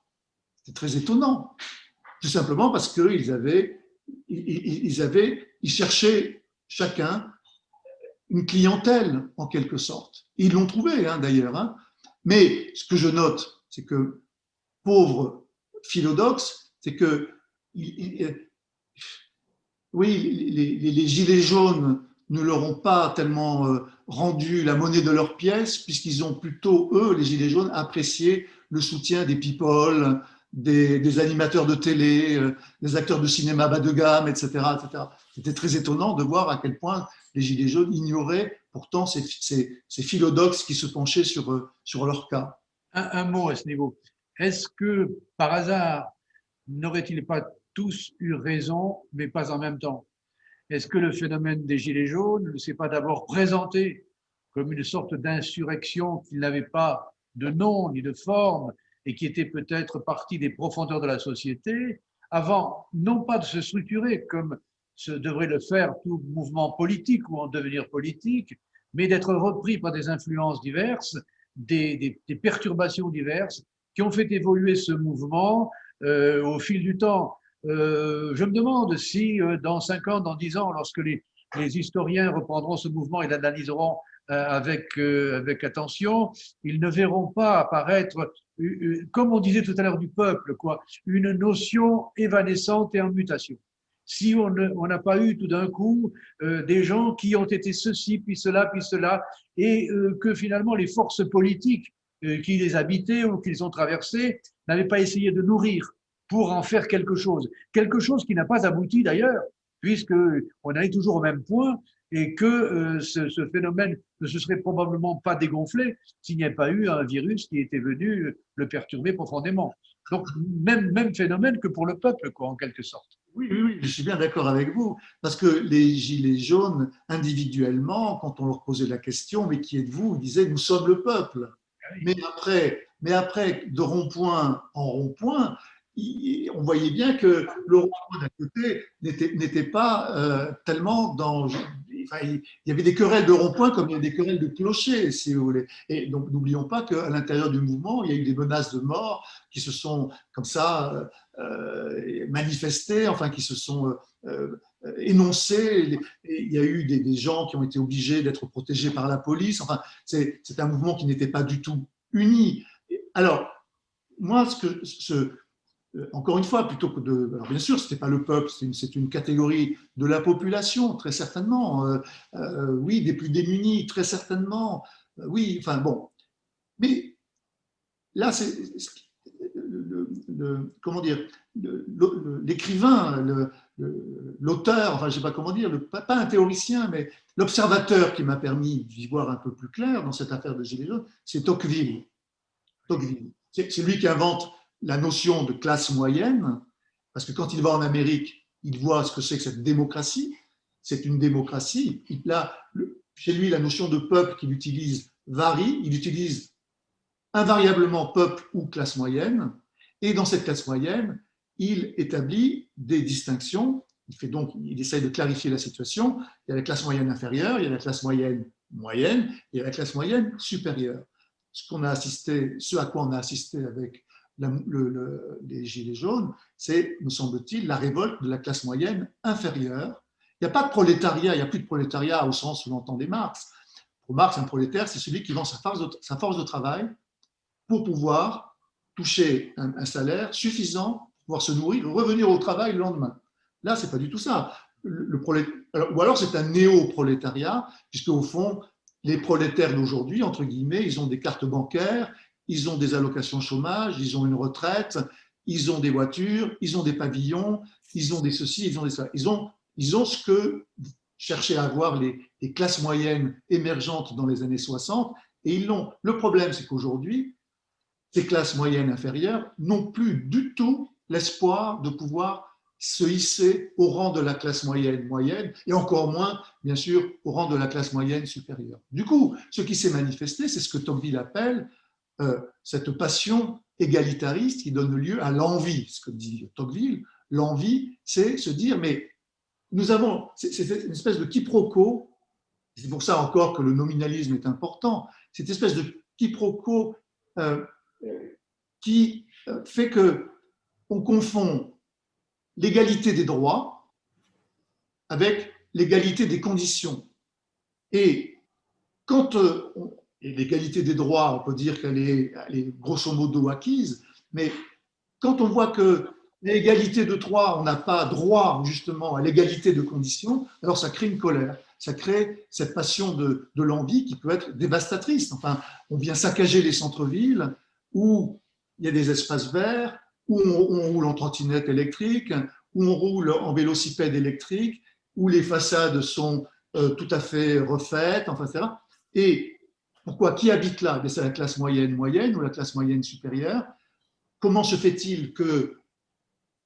C'est très étonnant. Tout simplement parce qu'ils ils cherchaient chacun une clientèle, en quelque sorte. Et ils l'ont trouvé, d'ailleurs. Mais ce que je note, c'est que, pauvre Philodoxe, c'est que, oui, les gilets jaunes ne leur ont pas tellement rendu la monnaie de leur pièce, puisqu'ils ont plutôt, eux, les gilets jaunes, apprécié le soutien des people, des animateurs de télé, des acteurs de cinéma bas de gamme, etc. C'était très étonnant de voir à quel point les gilets jaunes ignoraient pourtant ces philodoxes qui se penchaient sur leur cas. Un mot à ce niveau. Est-ce que, par hasard, n'auraient-ils pas tous eu raison, mais pas en même temps? Est-ce que le phénomène des Gilets jaunes ne s'est pas d'abord présenté comme une sorte d'insurrection qui n'avait pas de nom ni de forme et qui était peut-être partie des profondeurs de la société, avant non pas de se structurer comme se devrait le faire tout mouvement politique ou en devenir politique, mais d'être repris par des influences diverses, des perturbations diverses qui ont fait évoluer ce mouvement au fil du temps. Je me demande si dans 5 ans, dans 10 ans, lorsque les historiens reprendront ce mouvement et l'analyseront avec attention, ils ne verront pas apparaître, comme on disait tout à l'heure du peuple, quoi, une notion évanescente et en mutation. Si on n'a pas eu tout d'un coup des gens qui ont été ceci, puis cela, et que finalement les forces politiques qui les habitaient ou qu'ils ont traversées n'avaient pas essayé de nourrir pour en faire quelque chose qui n'a pas abouti d'ailleurs, puisqu'on allait toujours au même point et que ce phénomène ne se serait probablement pas dégonflé s'il n'y avait pas eu un virus qui était venu le perturber profondément. Donc, même phénomène que pour le peuple, quoi, en quelque sorte. Oui, je suis bien d'accord avec vous, parce que les gilets jaunes, individuellement, quand on leur posait la question, mais qui êtes-vous, ils disaient, nous sommes le peuple. Mais après, de rond-point en rond-point, on voyait bien que le rond-point d'un côté n'était pas tellement dans... Enfin, il y avait des querelles de rond-point comme il y a des querelles de clochers, si vous voulez. Et donc, n'oublions pas qu'à l'intérieur du mouvement, il y a eu des menaces de mort qui se sont, comme ça, manifestées, enfin, qui se sont énoncées. Il y a eu des gens qui ont été obligés d'être protégés par la police. Enfin, c'est un mouvement qui n'était pas du tout uni. Alors, moi, encore une fois, plutôt que de... Alors bien sûr, ce n'était pas le peuple, c'est une catégorie de la population, très certainement. Oui, des plus démunis, très certainement. Oui, enfin bon. Mais là, c'est comment dire, l'écrivain, l'auteur, enfin je ne sais pas comment dire, pas un théoricien, mais l'observateur qui m'a permis d'y voir un peu plus clair dans cette affaire de Gilets jaunes, c'est Tocqueville. C'est lui qui invente la notion de classe moyenne, parce que quand il va en Amérique, il voit ce que c'est que cette démocratie. C'est une démocratie. Chez lui, la notion de peuple qu'il utilise varie. Il utilise invariablement peuple ou classe moyenne. Et dans cette classe moyenne, il établit des distinctions. Il essaye de clarifier la situation. Il y a la classe moyenne inférieure, il y a la classe moyenne moyenne, et il y a la classe moyenne supérieure. Ce à quoi on a assisté avec les Gilets jaunes, c'est, me semble-t-il, la révolte de la classe moyenne inférieure. Il n'y a pas de prolétariat, il n'y a plus de prolétariat au sens où l'entendait Marx. Pour Marx, un prolétaire, c'est celui qui vend sa force de travail pour pouvoir toucher un salaire suffisant pour pouvoir se nourrir et revenir au travail le lendemain. Là, ce n'est pas du tout ça. Ou alors c'est un néo-prolétariat, puisque au fond, les prolétaires d'aujourd'hui, entre guillemets, ils ont des cartes bancaires, ils ont des allocations chômage, ils ont une retraite, ils ont des voitures, ils ont des pavillons, ils ont des ceci, ils ont des ça. Ils ont ce que cherchaient à avoir les classes moyennes émergentes dans les années 60, et ils l'ont. Le problème, c'est qu'aujourd'hui, ces classes moyennes inférieures n'ont plus du tout l'espoir de pouvoir se hisser au rang de la classe moyenne, et encore moins, bien sûr, au rang de la classe moyenne supérieure. Du coup, ce qui s'est manifesté, c'est ce que Tocqueville appelle cette passion égalitariste qui donne lieu à l'envie. Ce que dit Tocqueville, l'envie, c'est se dire, mais c'est une espèce de quiproquo, c'est pour ça encore que le nominalisme est important, cette espèce de quiproquo euh, qui fait que on confond l'égalité des droits avec l'égalité des conditions. Et quand et l'égalité des droits, on peut dire qu'elle est grosso modo acquise, mais quand on voit que l'égalité de droit, on n'a pas droit justement à l'égalité de conditions, alors ça crée une colère, ça crée cette passion de l'envie qui peut être dévastatrice. Enfin, on vient saccager les centres-villes où il y a des espaces verts, où on roule en trottinette électrique, où on roule en vélocipède électrique, où les façades sont tout à fait refaites, enfin, etc. Et pourquoi? Qui habite là? C'est la classe moyenne ou la classe moyenne supérieure. Comment se fait-il que,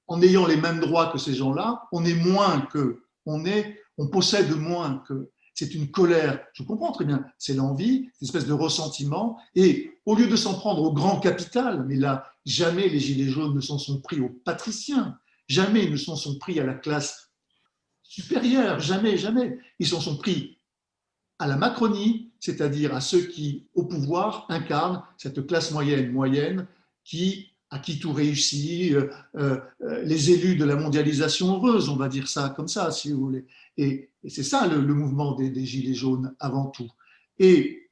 en ayant les mêmes droits que ces gens-là, on est moins qu'eux, on possède moins qu'eux? C'est une colère, je comprends très bien, c'est l'envie, une espèce de ressentiment, et au lieu de s'en prendre au grand capital, mais là, jamais les Gilets jaunes ne s'en sont pris aux patriciens, jamais ils ne s'en sont pris à la classe supérieure, jamais, jamais. Ils s'en sont pris à la Macronie, c'est-à-dire à ceux qui, au pouvoir, incarnent cette classe moyenne, à qui tout réussit, les élus de la mondialisation heureuse, on va dire ça comme ça, si vous voulez. Et c'est ça le mouvement des Gilets jaunes avant tout. Et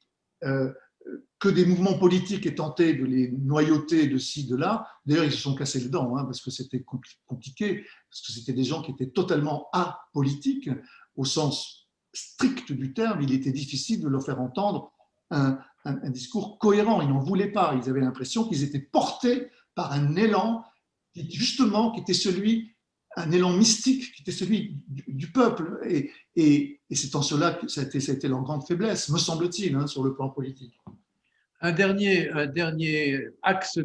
que des mouvements politiques aient tenté de les noyauter de ci, de là, d'ailleurs ils se sont cassés les dents, parce que c'était compliqué, parce que c'était des gens qui étaient totalement apolitiques, au sens strict du terme. Il était difficile de leur faire entendre un discours cohérent. Ils n'en voulaient pas. Ils avaient l'impression qu'ils étaient portés par un élan justement qui était un élan mystique, qui était celui du peuple. Et c'est en cela que ça a été leur grande faiblesse, me semble-t-il, sur le plan politique. Un dernier axe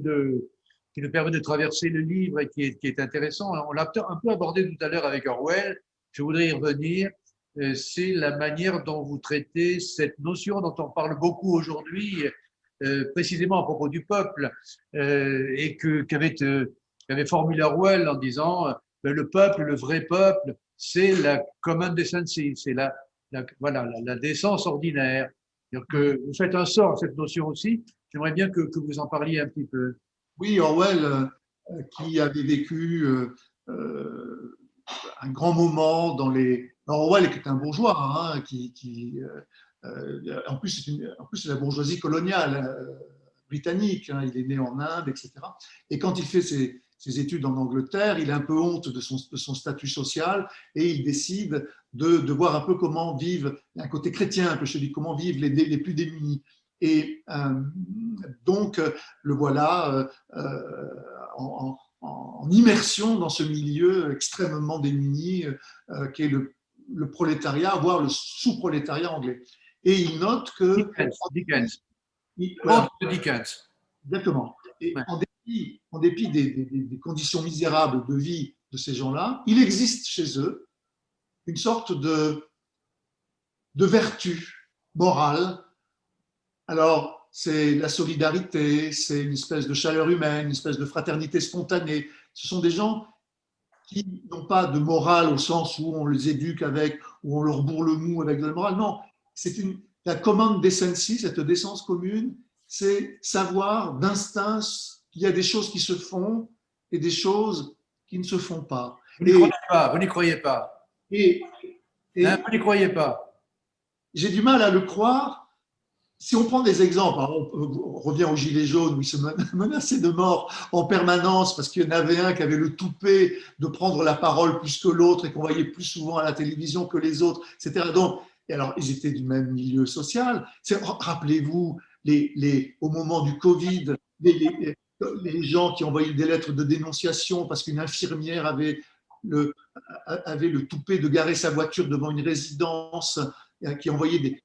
qui nous permet de traverser le livre et qui est intéressant, on l'a un peu abordé tout à l'heure avec Orwell, je voudrais y revenir, c'est la manière dont vous traitez cette notion dont on parle beaucoup aujourd'hui, précisément à propos du peuple, et qu'avait formulé Orwell en disant le peuple, le vrai peuple, c'est la common decency, c'est la décence ordinaire. Que vous faites un sort à cette notion aussi. J'aimerais bien que vous en parliez un petit peu. Oui, Orwell, qui avait vécu un grand moment dans les. Orwell, qui est un bourgeois, en plus, c'est la bourgeoisie coloniale britannique. Il est né en Inde, etc. Et quand il fait ses études en Angleterre, il a un peu honte de son statut social et il décide de voir un peu comment vivent, un côté chrétien, un peu, je dis, comment vivent les plus démunis. Et donc, le voilà en immersion dans ce milieu extrêmement démuni qui est le prolétariat, voire le sous-prolétariat anglais. Et il note que… Dickens. Voilà, Dickens. exactement. Et ouais. En dépit des conditions misérables de vie de ces gens-là, il existe chez eux une sorte de vertu morale. Alors, c'est la solidarité, c'est une espèce de chaleur humaine, une espèce de fraternité spontanée. Ce sont des gens qui n'ont pas de morale au sens où on les éduque avec, où on leur bourre le mou avec de la morale. Non, c'est la common decency, cette décence commune, c'est savoir d'instinct qu'il y a des choses qui se font et des choses qui ne se font pas. Vous n'y croyez pas, vous n'y croyez pas. Vous n'y croyez pas. J'ai du mal à le croire. Si on prend des exemples, on revient aux Gilets jaunes où ils se menaçaient de mort en permanence parce qu'il y en avait un qui avait le toupet de prendre la parole plus que l'autre et qu'on voyait plus souvent à la télévision que les autres, etc. Donc, et alors, ils étaient du même milieu social. Rappelez-vous, au moment du Covid, les gens qui envoyaient des lettres de dénonciation parce qu'une infirmière avait le toupet de garer sa voiture devant une résidence, qui envoyait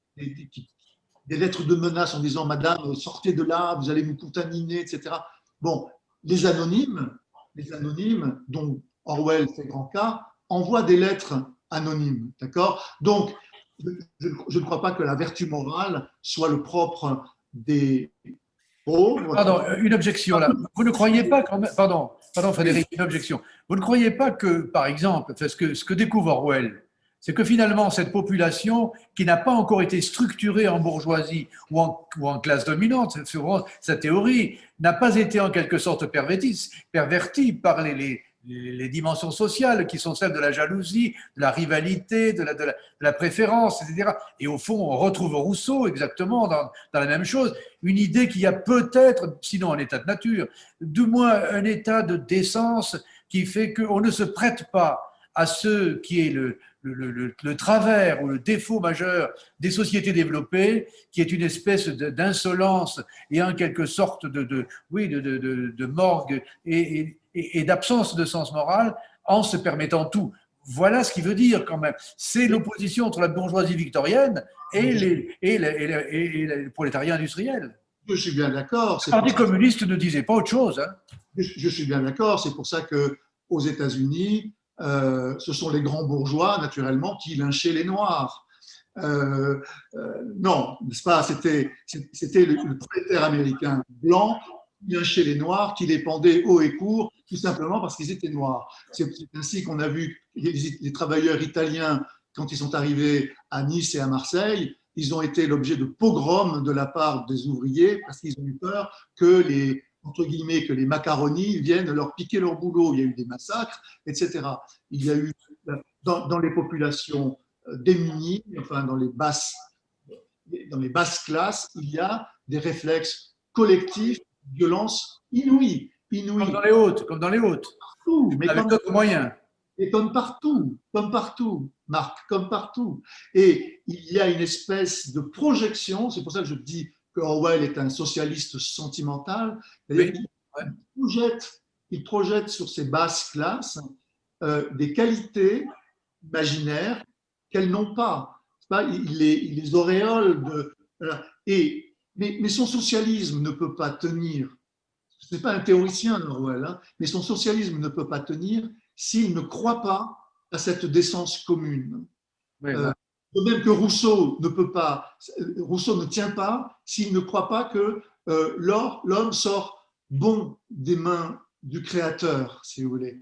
des lettres de menace en disant « Madame, sortez de là, vous allez nous contaminer, etc. » Bon, les anonymes, dont Orwell fait grand cas, envoient des lettres anonymes, d'accord? Donc, je ne crois pas que la vertu morale soit le propre des pauvres. Pardon, une objection là. Vous ne croyez pas quand même, pardon, Pardon, Frédéric, une objection. Vous ne croyez pas que, par exemple, ce que découvre Orwell, c'est que finalement, cette population qui n'a pas encore été structurée en bourgeoisie ou en classe dominante, c'est vraiment sa théorie, n'a pas été en quelque sorte pervertie par les dimensions sociales qui sont celles de la jalousie, de la rivalité, de la préférence, etc. Et au fond, on retrouve Rousseau exactement dans la même chose, une idée qu'il y a peut-être, sinon un état de nature, du moins un état de décence qui fait qu'on ne se prête pas à ce qui est le travers ou le défaut majeur des sociétés développées, qui est une espèce d'insolence et en quelque sorte de morgue et d'absence de sens moral en se permettant tout. Voilà ce qu'il veut dire quand même. C'est l'opposition entre la bourgeoisie victorienne et le prolétariat industriel. Je suis bien d'accord. Le Parti communiste ne disait pas autre chose. Hein. Je suis bien d'accord. C'est pour ça qu'aux États-Unis, ce sont les grands bourgeois, naturellement, qui lynchaient les Noirs. Non, n'est-ce pas? C'était le prolétaire américain blanc qui lynchait les Noirs, qui les pendait haut et court, tout simplement parce qu'ils étaient noirs. C'est ainsi qu'on a vu les travailleurs italiens, quand ils sont arrivés à Nice et à Marseille, ils ont été l'objet de pogroms de la part des ouvriers parce qu'ils ont eu peur que entre guillemets, que les macaronis viennent leur piquer leur boulot. Il y a eu des massacres, etc. Il y a eu, dans les populations démunies, enfin dans les basses classes, il y a des réflexes collectifs, violence inouïe. Comme dans les hautes, Partout, mais avec d'autres moyens. Et comme partout, Marc, comme partout. Et il y a une espèce de projection, c'est pour ça que je dis que Orwell est un socialiste sentimental, oui. Il projette sur ces basses classes des qualités imaginaires qu'elles n'ont pas. Il les auréole mais son socialisme ne peut pas tenir. Ce n'est pas un théoricien, Orwell, hein, mais son socialisme ne peut pas tenir s'il ne croit pas à cette décence commune. Oui, de même que Rousseau ne tient pas s'il ne croit pas que l'homme sort bon des mains du Créateur, si vous voulez,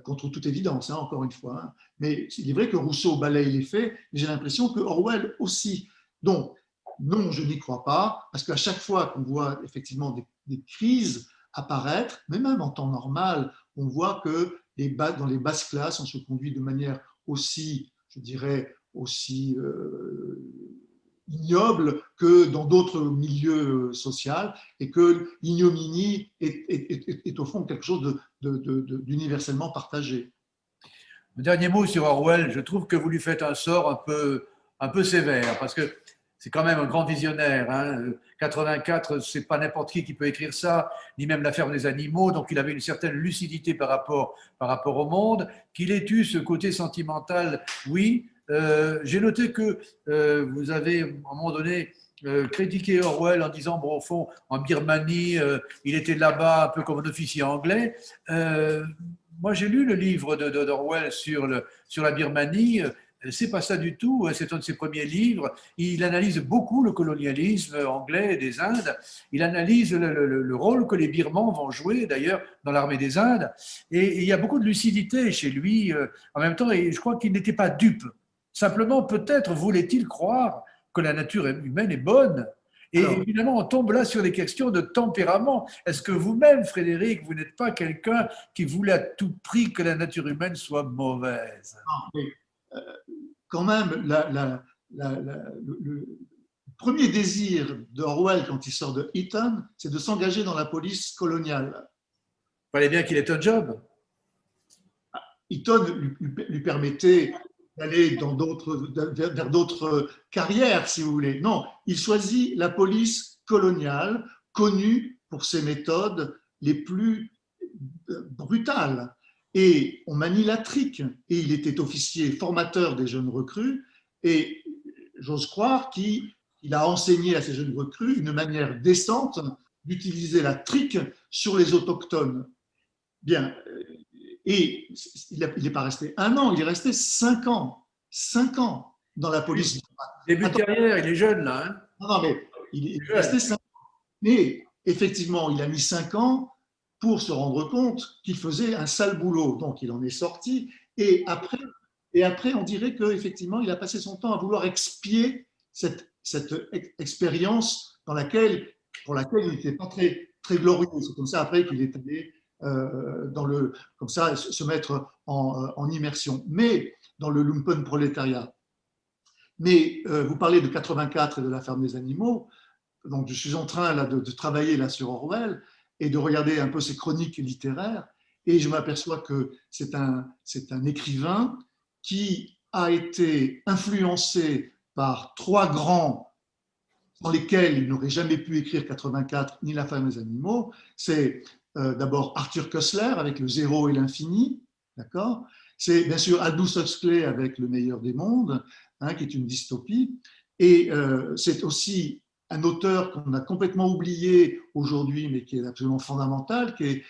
contre toute évidence, hein, encore une fois. Hein. Mais il est vrai que Rousseau balaye les faits, mais j'ai l'impression que Orwell aussi. Donc, non, je n'y crois pas, parce qu'à chaque fois qu'on voit effectivement des crises apparaître, mais même en temps normal, on voit que dans les basses classes, on se conduit de manière aussi, je dirais, aussi ignoble que dans d'autres milieux sociaux, et que l'ignominie est au fond quelque chose d'universellement partagé. Le dernier mot sur Orwell, je trouve que vous lui faites un sort un peu sévère, parce que c'est quand même un grand visionnaire. Hein. 84, c'est pas n'importe qui peut écrire ça, ni même La ferme des animaux. Donc il avait une certaine lucidité par rapport au monde. Qu'il ait eu ce côté sentimental, oui. J'ai noté que vous avez, à un moment donné, critiqué Orwell en disant, bon, au fond, en Birmanie, il était là-bas un peu comme un officier anglais. Moi, j'ai lu le livre d'Orwell sur la Birmanie. C'est pas ça du tout. C'est un de ses premiers livres. Il analyse beaucoup le colonialisme anglais des Indes. Il analyse le rôle que les Birmans vont jouer, d'ailleurs, dans l'armée des Indes. Et il y a beaucoup de lucidité chez lui. En même temps, et je crois qu'il n'était pas dupe. Simplement, peut-être voulait-il croire que la nature humaine est bonne. Et évidemment, on tombe là sur les questions de tempérament. Est-ce que vous-même, Frédéric, vous n'êtes pas quelqu'un qui voulait à tout prix que la nature humaine soit mauvaise? Non, mais, quand même, le premier désir d'Orwell quand il sort de Eton, c'est de s'engager dans la police coloniale. Il fallait bien qu'il ait un job. Eton lui permettait d'aller vers d'autres carrières, si vous voulez. Non, il choisit la police coloniale, connue pour ses méthodes les plus brutales. Et on manie la trique. Et il était officier formateur des jeunes recrues. Et j'ose croire qu'il a enseigné à ces jeunes recrues une manière décente d'utiliser la trique sur les autochtones. Bien. Et il n'est pas resté 1 an, il est resté 5 ans. 5 ans dans la police. Début de carrière, il est jeune là. Hein, non, mais il est resté 5 ans. Mais effectivement, il a mis 5 ans pour se rendre compte qu'il faisait un sale boulot. Donc, il en est sorti. Et après, on dirait qu'effectivement, il a passé son temps à vouloir expier cette expérience pour laquelle il n'était pas très, très glorieux. C'est comme ça après qu'il est allé comme ça, se mettre en immersion. Mais dans le lumpenprolétariat. Mais vous parlez de 84 et de la ferme des animaux. Donc, je suis en train là, de travailler là, sur Orwell et de regarder un peu ses chroniques littéraires. Et je m'aperçois que c'est un écrivain qui a été influencé par trois grands dans lesquels il n'aurait jamais pu écrire 84 ni La femme des animaux. C'est d'abord Arthur Koestler avec Le zéro et l'infini, d'accord. C'est bien sûr Aldous Huxley avec Le meilleur des mondes, hein, qui est une dystopie. Et c'est aussi un auteur qu'on a complètement oublié aujourd'hui, mais qui est absolument fondamental, qui est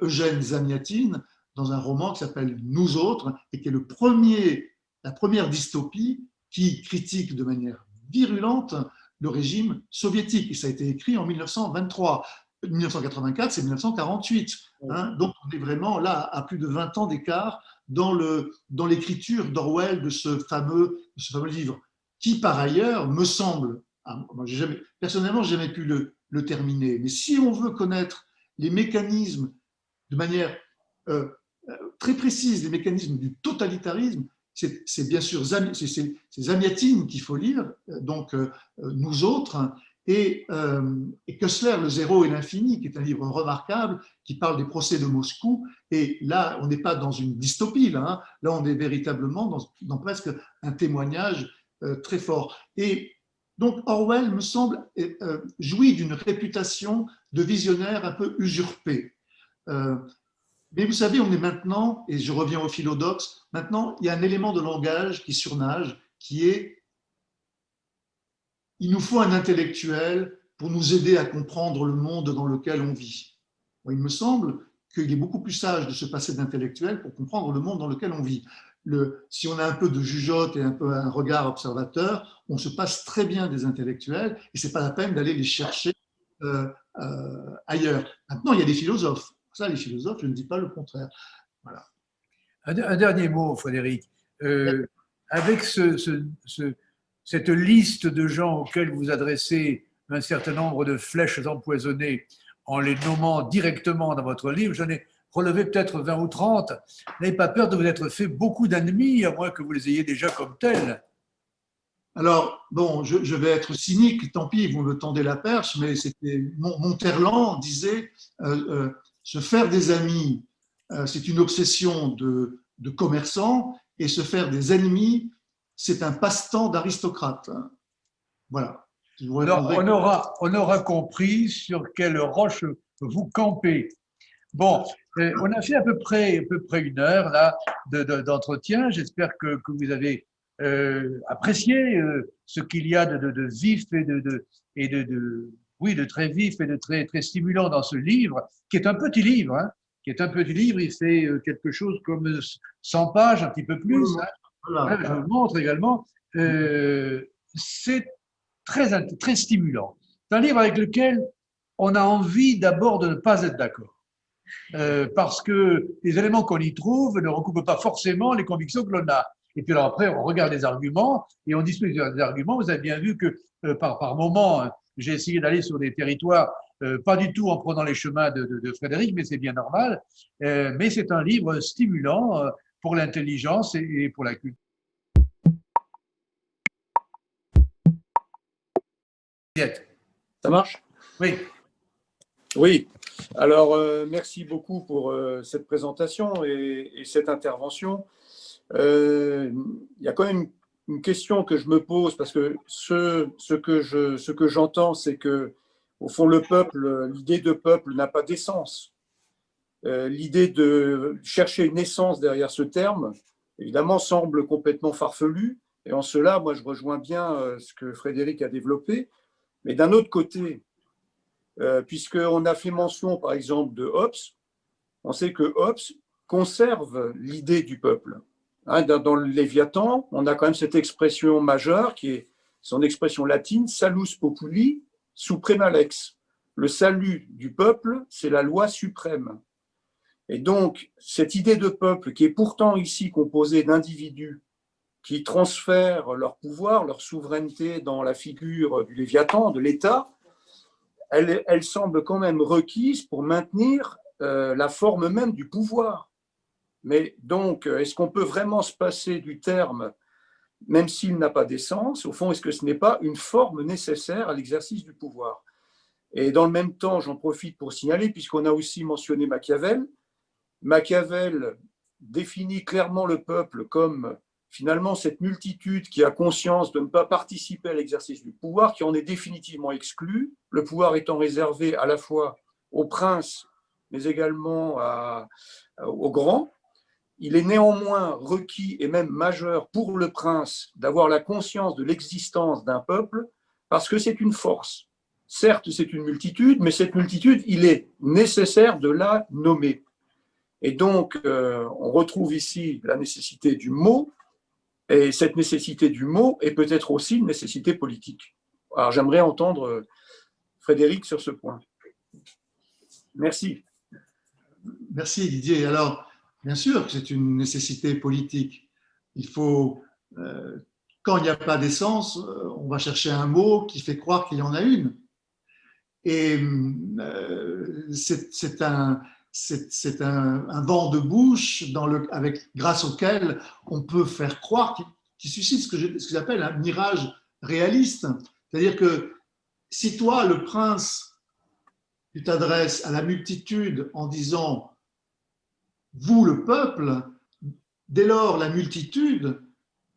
Eugène Zamyatin, dans un roman qui s'appelle Nous autres, et qui est la première dystopie qui critique de manière virulente le régime soviétique. Et ça a été écrit en 1923. 1984, c'est 1948. Hein, donc, on est vraiment là à plus de 20 ans d'écart dans l'écriture d'Orwell de ce fameux livre, qui par ailleurs me semble, personnellement, je n'ai jamais pu le terminer, mais si on veut connaître les mécanismes de manière très précise, les mécanismes du totalitarisme, c'est bien sûr Zamyatin qu'il faut lire, donc Nous autres, et Koestler, Le zéro et l'infini, qui est un livre remarquable, qui parle des procès de Moscou. Et là, on n'est pas dans une dystopie, là on est véritablement dans presque un témoignage très fort. Et donc Orwell, me semble, jouit d'une réputation de visionnaire un peu usurpée. Mais vous savez, on est maintenant, et je reviens au philodoxe, maintenant, il y a un élément de langage qui surnage, qui est il nous faut un intellectuel pour nous aider à comprendre le monde dans lequel on vit. Il me semble qu'il est beaucoup plus sage de se passer d'intellectuel pour comprendre le monde dans lequel on vit. Si on a un peu de jugeote et un peu un regard observateur, on se passe très bien des intellectuels et ce n'est pas la peine d'aller les chercher ailleurs. Maintenant, il y a des philosophes. Ça, les philosophes, je ne dis pas le contraire. Voilà. Un dernier mot, Frédéric. Avec cette liste de gens auxquels vous adressez un certain nombre de flèches empoisonnées en les nommant directement dans votre livre, j'en ai relevé peut-être 20 ou 30. N'avez pas peur de vous être fait beaucoup d'ennemis, à moins que vous les ayez déjà comme tels? Alors, bon, je vais être cynique, tant pis, vous me tendez la perche, mais c'était Monterland disait se faire des amis, c'est une obsession de commerçants, et se faire des ennemis, c'est un passe-temps d'aristocrate. Voilà. Alors, on aura compris sur quelle roche vous campez. Bon, on a fait à peu près 1 heure là d'entretien. J'espère que vous avez apprécié ce qu'il y a de vif oui, de très vif et de très, très stimulant dans ce livre, qui est un petit livre, hein, qui est un petit livre. Il fait quelque chose comme 100 pages, un petit peu plus. Hein. Voilà, je vous le montre également. C'est très, très stimulant. C'est un livre avec lequel on a envie d'abord de ne pas être d'accord. Parce que les éléments qu'on y trouve ne recoupent pas forcément les convictions que l'on a. Et puis alors après, on regarde les arguments et on discute des arguments. Vous avez bien vu que par moment, j'ai essayé d'aller sur des territoires, pas du tout en prenant les chemins de Frédéric, mais c'est bien normal. Mais c'est un livre stimulant pour l'intelligence et pour la culture. Ça marche? Oui. Oui. Alors, merci beaucoup pour cette présentation et cette intervention. Il y a quand même une question que je me pose, parce que ce que j'entends, c'est que, au fond, l'idée de peuple n'a pas d'essence. L'idée de chercher une essence derrière ce terme, évidemment, semble complètement farfelue. Et en cela, moi, je rejoins bien ce que Frédéric a développé. Mais d'un autre côté, puisqu'on a fait mention, par exemple, de Hobbes, on sait que Hobbes conserve l'idée du peuple. Hein, dans le Léviathan, on a quand même cette expression majeure qui est son expression latine, salus populi suprema lex. le salut du peuple, c'est la loi suprême. Et donc, cette idée de peuple, qui est pourtant ici composée d'individus qui transfèrent leur pouvoir, leur souveraineté dans la figure du Léviathan, de l'État, elle semble quand même requise pour maintenir la forme même du pouvoir. Mais donc, est-ce qu'on peut vraiment se passer du terme, même s'il n'a pas d'essence? Au fond, est-ce que ce n'est pas une forme nécessaire à l'exercice du pouvoir? Et dans le même temps, j'en profite pour signaler, puisqu'on a aussi mentionné Machiavel, Machiavel définit clairement le peuple comme finalement cette multitude qui a conscience de ne pas participer à l'exercice du pouvoir, qui en est définitivement exclue, le pouvoir étant réservé à la fois aux princes, mais également aux grands. Il est néanmoins requis et même majeur pour le prince d'avoir la conscience de l'existence d'un peuple, parce que c'est une force. Certes, c'est une multitude, mais cette multitude, il est nécessaire de la nommer. Et donc, on retrouve ici la nécessité du mot, et cette nécessité du mot est peut-être aussi une nécessité politique. Alors, j'aimerais entendre Frédéric sur ce point. Merci. Merci Didier. Alors, bien sûr que c'est une nécessité politique. Il faut, quand il n'y a pas d'essence, on va chercher un mot qui fait croire qu'il y en a une. Et c'est un vent de bouche grâce auquel on peut faire croire, qui suscite ce que j'appelle un mirage réaliste. C'est-à-dire que si toi, le prince, tu t'adresses à la multitude en disant « vous, le peuple », dès lors, la multitude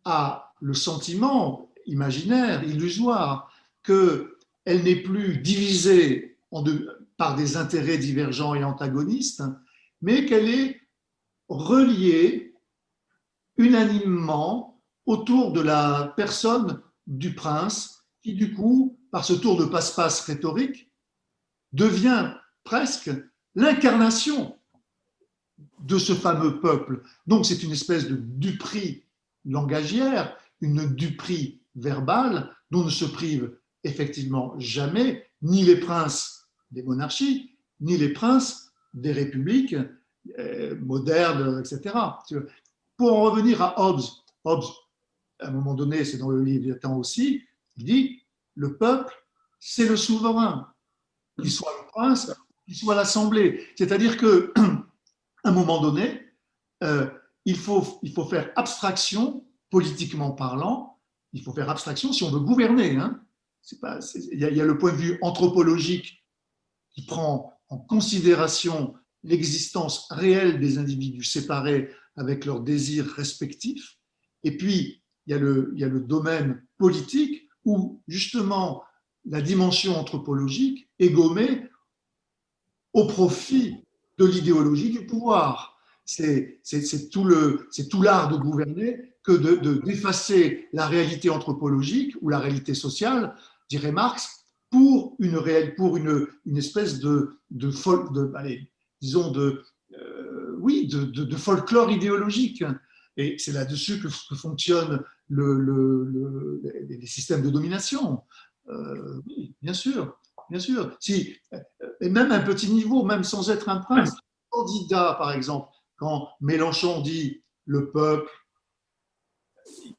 a le sentiment imaginaire, illusoire, qu'elle n'est plus divisée par des intérêts divergents et antagonistes, mais qu'elle est reliée unanimement autour de la personne du prince, qui du coup, par ce tour de passe-passe rhétorique, devient presque l'incarnation de ce fameux peuple. Donc c'est une espèce de duperie langagière, une duperie verbale dont ne se privent effectivement jamais ni les princes des monarchies, ni les princes des républiques modernes, etc. Pour en revenir à Hobbes, Hobbes, à un moment donné, c'est dans le Léviathan aussi, il dit le peuple, c'est le souverain, qu'il soit le prince, qu'il soit l'assemblée. C'est-à-dire que à un moment donné, il faut faire abstraction, politiquement parlant, il faut faire abstraction si on veut gouverner. Hein. Il y a le point de vue anthropologique qui prend en considération l'existence réelle des individus séparés avec leurs désirs respectifs. Et puis, il y a le domaine politique où, justement, la dimension anthropologique est gommée au profit de l'idéologie du pouvoir. C'est tout l'art de gouverner que d'effacer la réalité anthropologique ou la réalité sociale, dirait Marx, pour une espèce de folklore idéologique. Et c'est là-dessus que fonctionnent les systèmes de domination. Oui, bien sûr. Bien sûr. Et même à un petit niveau, même sans être un prince, candidat, par exemple, quand Mélenchon dit le peuple,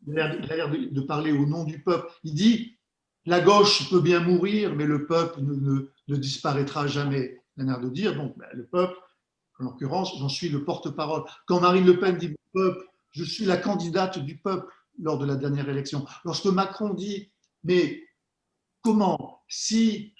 il a l'air de parler au nom du peuple, il dit la gauche peut bien mourir, mais le peuple ne disparaîtra jamais. Il a l'air de dire, donc le peuple, en l'occurrence, j'en suis le porte-parole. Quand Marine Le Pen dit le peuple, je suis la candidate du peuple lors de la dernière élection. Lorsque Macron dit, mais comment, si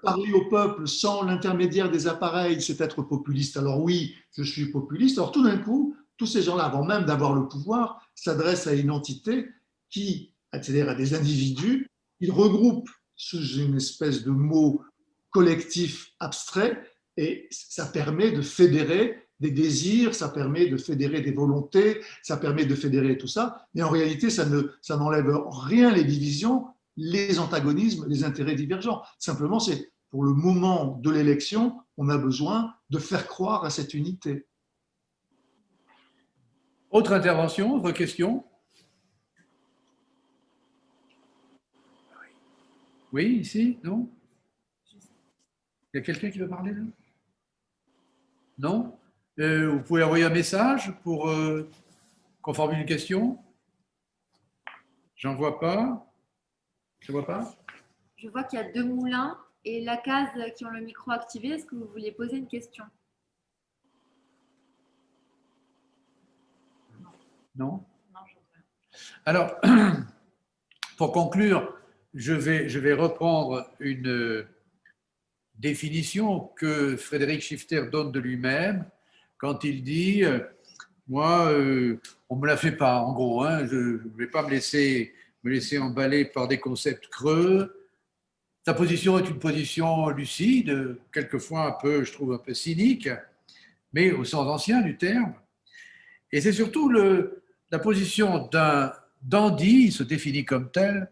parler au peuple sans l'intermédiaire des appareils, c'est être populiste. Alors oui, je suis populiste. Alors tout d'un coup, tous ces gens-là, avant même d'avoir le pouvoir, s'adressent à une entité c'est-à-dire à des individus, ils regroupent sous une espèce de mot collectif abstrait et ça permet de fédérer des désirs, ça permet de fédérer des volontés, ça permet de fédérer tout ça. Mais en réalité, ça n'enlève rien les divisions, les antagonismes, les intérêts divergents. Simplement, c'est pour le moment de l'élection, on a besoin de faire croire à cette unité. Autre intervention, autre question? Oui, ici, non? Il y a quelqu'un qui veut parler là? Non? Vous pouvez envoyer un message pour qu'on formule une question? J'en vois pas. Je vois pas. Je vois qu'il y a deux moulins et la case qui ont le micro activé. Est-ce que vous vouliez poser une question? Non? Non, je vois rien. Alors, pour conclure, je vais reprendre une définition que Frédéric Schifter donne de lui-même quand il dit moi, on ne me la fait pas, en gros, hein, je ne vais pas me laisser emballer par des concepts creux. Sa position est une position lucide, quelquefois un peu, je trouve, un peu cynique, mais au sens ancien du terme. Et c'est surtout la position d'un dandy, il se définit comme tel,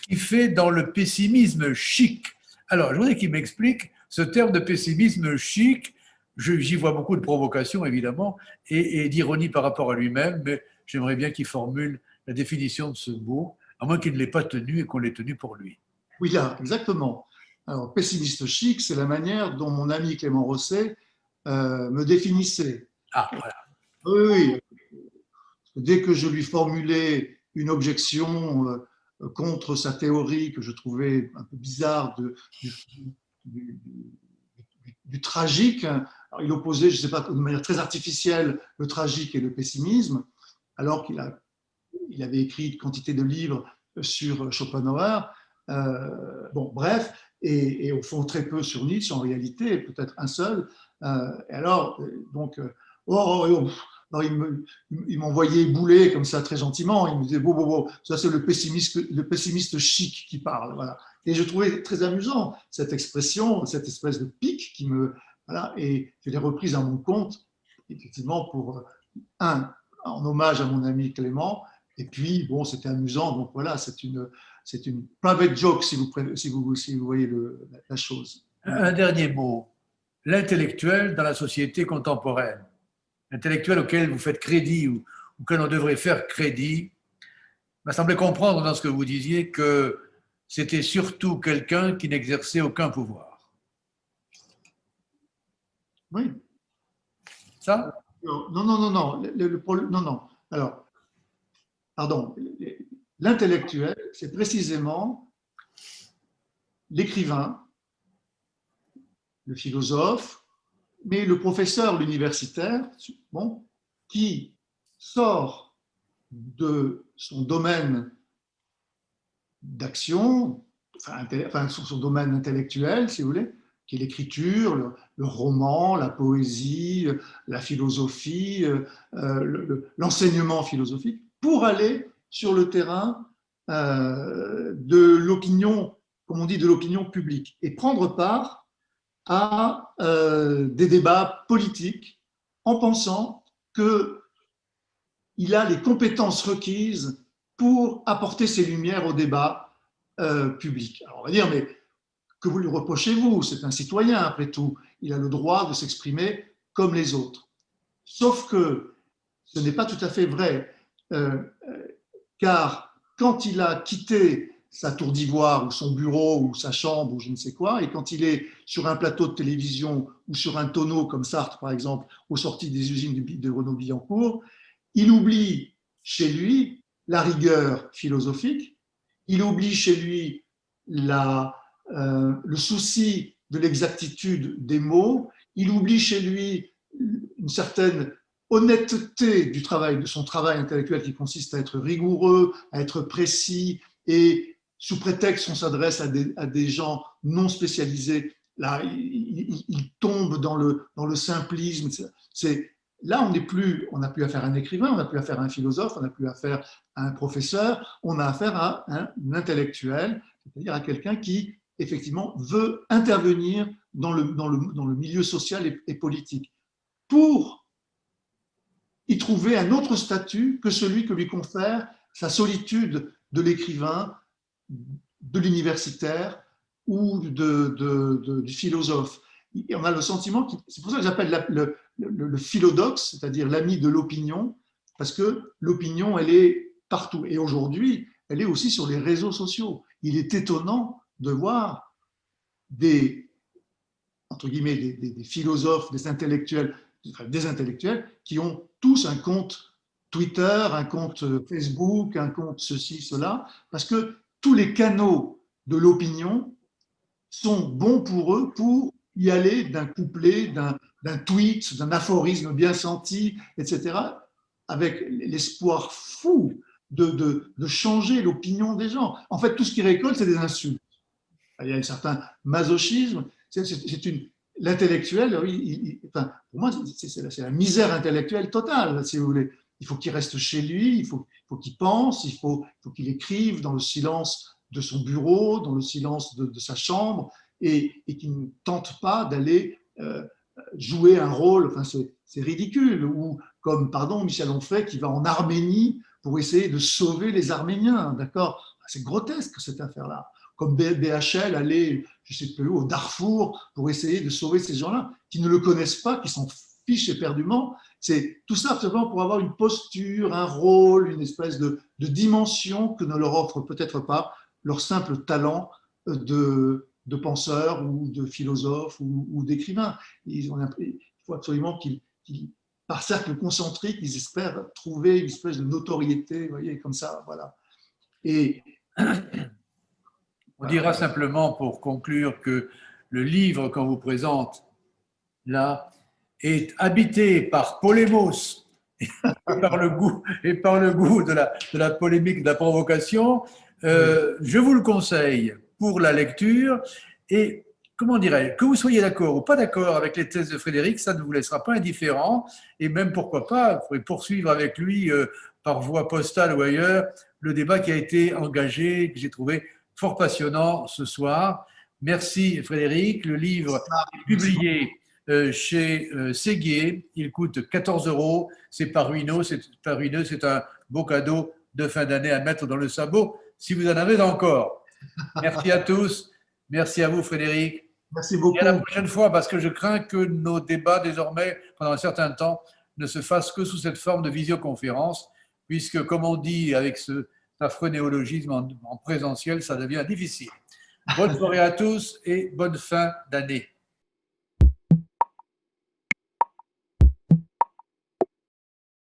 qui fait dans le pessimisme chic. Alors, je voudrais qu'il m'explique ce terme de pessimisme chic. J'y vois beaucoup de provocation, évidemment, et d'ironie par rapport à lui-même, mais j'aimerais bien qu'il formule la définition de ce mot, à moins qu'il ne l'ait pas tenu et qu'on l'ait tenu pour lui. Oui, là, exactement. Alors, pessimiste chic, c'est la manière dont mon ami Clément Rosset me définissait. Ah, voilà. Oui, dès que je lui formulais une objection contre sa théorie que je trouvais un peu bizarre du, du tragique, alors il opposait, je ne sais pas, de manière très artificielle, le tragique et le pessimisme, alors il avait écrit une quantité de livres sur Schopenhauer. Bon, bref, et au fond très peu sur Nietzsche en réalité, peut-être un seul. Et alors, donc, alors il m'envoyait bouler comme ça très gentiment. Il me disait bon, ça c'est le pessimiste chic qui parle. Voilà. Et je trouvais très amusant cette expression, cette espèce de pic qui me. Voilà, et je l'ai reprise à mon compte, effectivement, pour en hommage à mon ami Clément. Et puis, bon, c'était amusant. Donc voilà, c'est une private joke, si vous voyez la chose. Un dernier mot. L'intellectuel dans la société contemporaine. L'intellectuel auquel vous faites crédit ou auquel on devrait faire crédit, m'a semblé comprendre dans ce que vous disiez que c'était surtout quelqu'un qui n'exerçait aucun pouvoir. Oui. Ça? Non. Non. Alors, pardon. L'intellectuel, c'est précisément l'écrivain, le philosophe, mais le professeur, l'universitaire, bon, qui sort de son domaine d'action, enfin son domaine intellectuel, si vous voulez, qui est l'écriture, le roman, la poésie, la philosophie, l'enseignement philosophique, pour aller sur le terrain de l'opinion, comme on dit, de l'opinion publique, et prendre part à des débats politiques en pensant qu'il a les compétences requises pour apporter ses lumières au débat public. Alors on va dire, mais que vous lui reprochez-vous? C'est un citoyen, après tout. Il a le droit de s'exprimer comme les autres. Sauf que ce n'est pas tout à fait vrai, car quand il a quitté sa tour d'ivoire ou son bureau ou sa chambre ou je ne sais quoi, et quand il est sur un plateau de télévision ou sur un tonneau comme Sartre par exemple, aux sorties des usines de Renault-Billancourt, il oublie chez lui la rigueur philosophique, il oublie chez lui le souci de l'exactitude des mots, il oublie chez lui une certaine honnêteté du travail, de son travail intellectuel qui consiste à être rigoureux, à être précis, et sous prétexte qu'on s'adresse à des gens non spécialisés, là, il tombe dans le simplisme. Là, on n'a plus affaire à un écrivain, on n'a plus affaire à un philosophe, on n'a plus affaire à un professeur, on a affaire à un intellectuel, c'est-à-dire à quelqu'un qui, effectivement, veut intervenir dans le milieu social et politique pour y trouver un autre statut que celui que lui confère sa solitude de l'écrivain, de l'universitaire ou du philosophe. Et on a le sentiment, c'est pour ça que j'appelle le philodoxe, c'est-à-dire l'ami de l'opinion, parce que l'opinion, elle est partout. Et aujourd'hui, elle est aussi sur les réseaux sociaux. Il est étonnant de voir des entre guillemets, des philosophes, des intellectuels qui ont tous un compte Twitter, un compte Facebook, un compte ceci, cela, parce que tous les canaux de l'opinion sont bons pour eux pour y aller d'un couplet, d'un tweet, d'un aphorisme bien senti, etc., avec l'espoir fou de changer l'opinion des gens. En fait, tout ce qu'ils récoltent, c'est des insultes. Il y a un certain masochisme. L'intellectuel, enfin, pour moi, c'est la misère intellectuelle totale, si vous voulez. Il faut qu'il reste chez lui, il faut qu'il pense, il faut qu'il écrive dans le silence de son bureau, dans le silence de sa chambre, et qu'il ne tente pas d'aller jouer un rôle. Enfin, c'est ridicule. Ou comme, pardon, Michel Onfray qui va en Arménie pour essayer de sauver les Arméniens, d'accord? C'est grotesque cette affaire-là. Comme BHL allait, je ne sais plus où, au Darfour pour essayer de sauver ces gens-là qui ne le connaissent pas, qui s'en fichent éperdument. C'est tout ça simplement pour avoir une posture, un rôle, une espèce de dimension que ne leur offre peut-être pas leur simple talent de penseurs ou de philosophes ou d'écrivains. Il faut absolument qu'ils, par cercle concentrique, ils espèrent trouver une espèce de notoriété, vous voyez, comme ça, voilà. Et on dira simplement pour conclure que le livre qu'on vous présente là est habité par polémos et par le goût de la polémique, de la provocation. Je vous le conseille pour la lecture et comment dirais-je, que vous soyez d'accord ou pas d'accord avec les thèses de Frédéric, ça ne vous laissera pas indifférent et même pourquoi pas, vous pourrez poursuivre avec lui par voie postale ou ailleurs le débat qui a été engagé, que j'ai trouvé fort passionnant ce soir. Merci Frédéric. Le livre est publié chez Séguier. Il coûte 14 €. C'est pas ruineux. C'est un beau cadeau de fin d'année à mettre dans le sabot si vous en avez encore. Merci à tous. Merci à vous Frédéric. Merci beaucoup. Et à la prochaine fois parce que je crains que nos débats désormais, pendant un certain temps, ne se fassent que sous cette forme de visioconférence puisque, comme on dit avec ce affreux néologisme en présentiel, ça devient difficile. Bonne soirée à tous et bonne fin d'année.